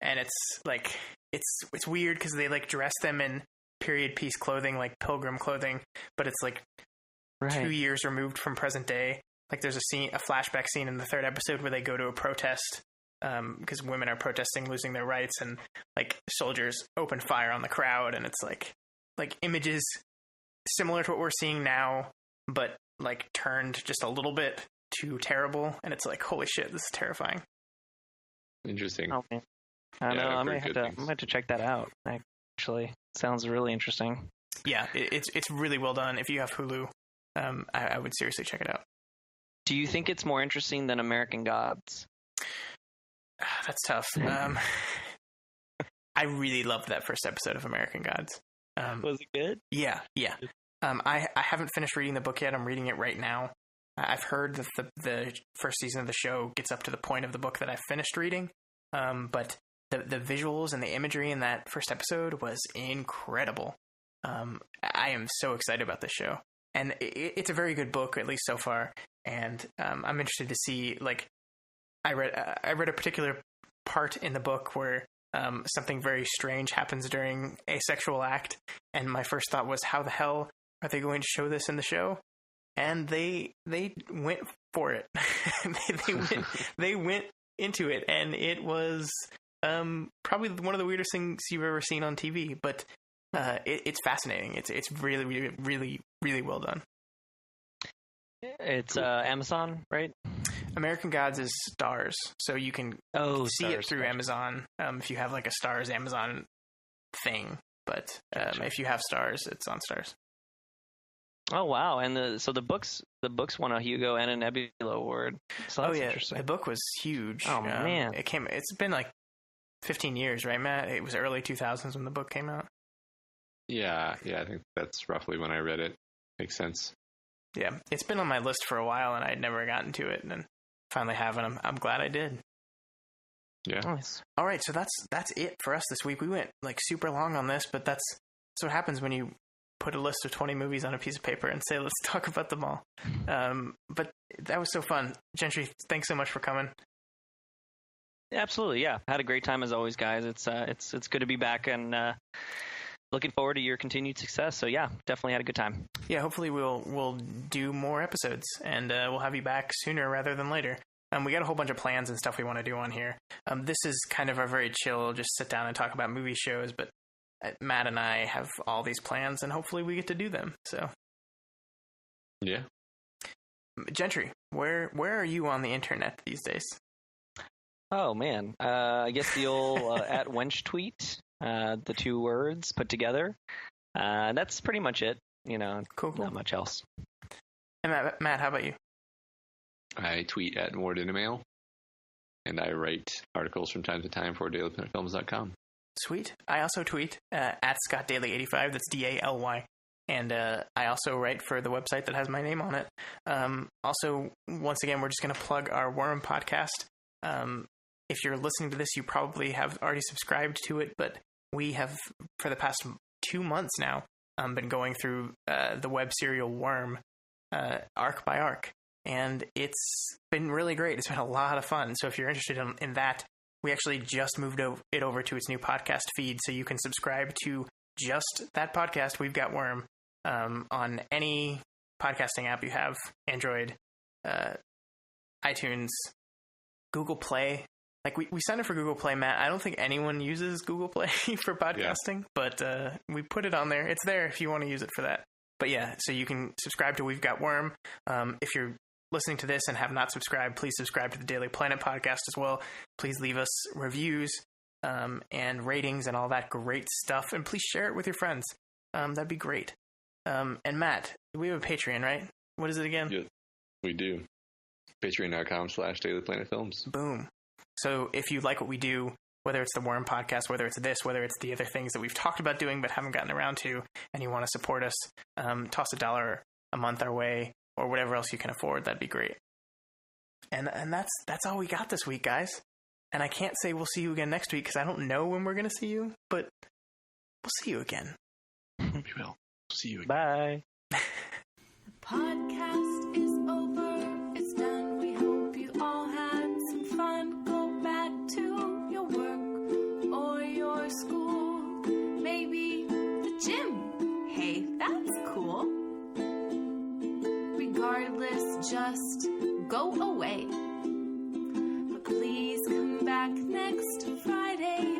[SPEAKER 2] And it's like, it's weird because they like dress them in period piece clothing, like pilgrim clothing, but it's like 2 years removed from present day. Like there's a flashback scene in the 3rd episode where they go to a protest because women are protesting losing their rights, and like soldiers open fire on the crowd, and it's like images similar to what we're seeing now, but like turned just a little bit too terrible, and it's like, holy shit, this is terrifying.
[SPEAKER 3] Interesting.
[SPEAKER 4] Oh, man. I know. I might have to check that out. Actually, sounds really interesting.
[SPEAKER 2] Yeah, it's really well done. If you have Hulu, I would seriously check it out.
[SPEAKER 4] Do you think it's more interesting than American Gods?
[SPEAKER 2] That's tough. I really loved that first episode of American Gods.
[SPEAKER 4] Was it good?
[SPEAKER 2] Yeah. I haven't finished reading the book yet. I'm reading it right now. I've heard that the first season of the show gets up to the point of the book that I've finished reading. But the visuals and the imagery in that first episode was incredible. I am so excited about this show. And it's a very good book, at least so far. And I'm interested to see, like, I read a particular part in the book where something very strange happens during a sexual act. And my first thought was, how the hell are they going to show this in the show? And they went for it. they went into it, and it was probably one of the weirdest things you've ever seen on TV. But it's fascinating. It's really, really, really, really well done.
[SPEAKER 4] It's Amazon, right?
[SPEAKER 2] American Gods is Stars, so you can see it through Amazon if you have like a Stars Amazon thing. But if you have Stars, it's on Stars.
[SPEAKER 4] Oh wow! And the books won a Hugo and a Nebula Award. So that's interesting.
[SPEAKER 2] The book was huge.
[SPEAKER 4] Oh man,
[SPEAKER 2] It's been like 15 years, right, Matt? It was early 2000s when the book came out.
[SPEAKER 3] Yeah. I think that's roughly when I read it. Makes sense.
[SPEAKER 2] Yeah, it's been on my list for a while, and I'd never gotten to it, and then finally have it. I'm glad I did.
[SPEAKER 3] Yeah.
[SPEAKER 2] Nice. All right, so that's it for us this week. We went like super long on this, but that's what happens when you put a list of 20 movies on a piece of paper and say, let's talk about them all. But that was so fun. Gentry, thanks so much for coming.
[SPEAKER 4] Absolutely, yeah. Had a great time as always, guys. It's good to be back, and looking forward to your continued success. So yeah, definitely had a good time.
[SPEAKER 2] Yeah, hopefully we'll do more episodes, and we'll have you back sooner rather than later. We got a whole bunch of plans and stuff we want to do on here. This is kind of a very chill, just sit down and talk about movie shows, but Matt and I have all these plans, and hopefully we get to do them. So,
[SPEAKER 3] yeah.
[SPEAKER 2] Gentry, where are you on the internet these days?
[SPEAKER 4] Oh man, I guess the old at wench tweet, the two words put together. That's pretty much it. You know,
[SPEAKER 2] cool.
[SPEAKER 4] Not much else.
[SPEAKER 2] And Matt, how about you?
[SPEAKER 3] I tweet at More Than a Mail, and I write articles from time to time for DailyPlanetFilms.com.
[SPEAKER 2] Sweet. I also tweet at ScottDaly85. That's DALY. And I also write for the website that has my name on it. Also, once again, we're just going to plug our Worm podcast. If you're listening to this, you probably have already subscribed to it, but we have, for the past 2 months now, been going through the web serial Worm arc by arc. And it's been really great. It's been a lot of fun. So if you're interested in that, we actually just moved it over to its new podcast feed, so you can subscribe to just that podcast, We've Got Worm, on any podcasting app you have, Android, iTunes, Google Play. Like, we signed up for Google Play, Matt. I don't think anyone uses Google Play for podcasting, but we put it on there. It's there if you want to use it for that. But yeah, so you can subscribe to We've Got Worm. If you're listening to this and have not subscribed, please subscribe to the Daly Planet Podcast as well. Please leave us reviews and ratings and all that great stuff. And please share it with your friends. That'd be great. And Matt, we have a Patreon, right? What is it again?
[SPEAKER 3] Yeah, we do. Patreon.com/DailyPlanetFilms.
[SPEAKER 2] Boom. So if you like what we do, whether it's the Worm Podcast, whether it's this, whether it's the other things that we've talked about doing but haven't gotten around to, and you want to support us, toss $1 a month our way, or whatever else you can afford, that'd be great. And that's all we got this week, guys. And I can't say we'll see you again next week because I don't know when we're going to see you, but we'll see you again.
[SPEAKER 3] We will. See you again.
[SPEAKER 4] Bye.
[SPEAKER 1] The podcast is over. It's done. We hope you all had some fun. Go back to your work or your school. Maybe the gym. Hey, that's cool. Regardless, just go away. But please come back next Friday.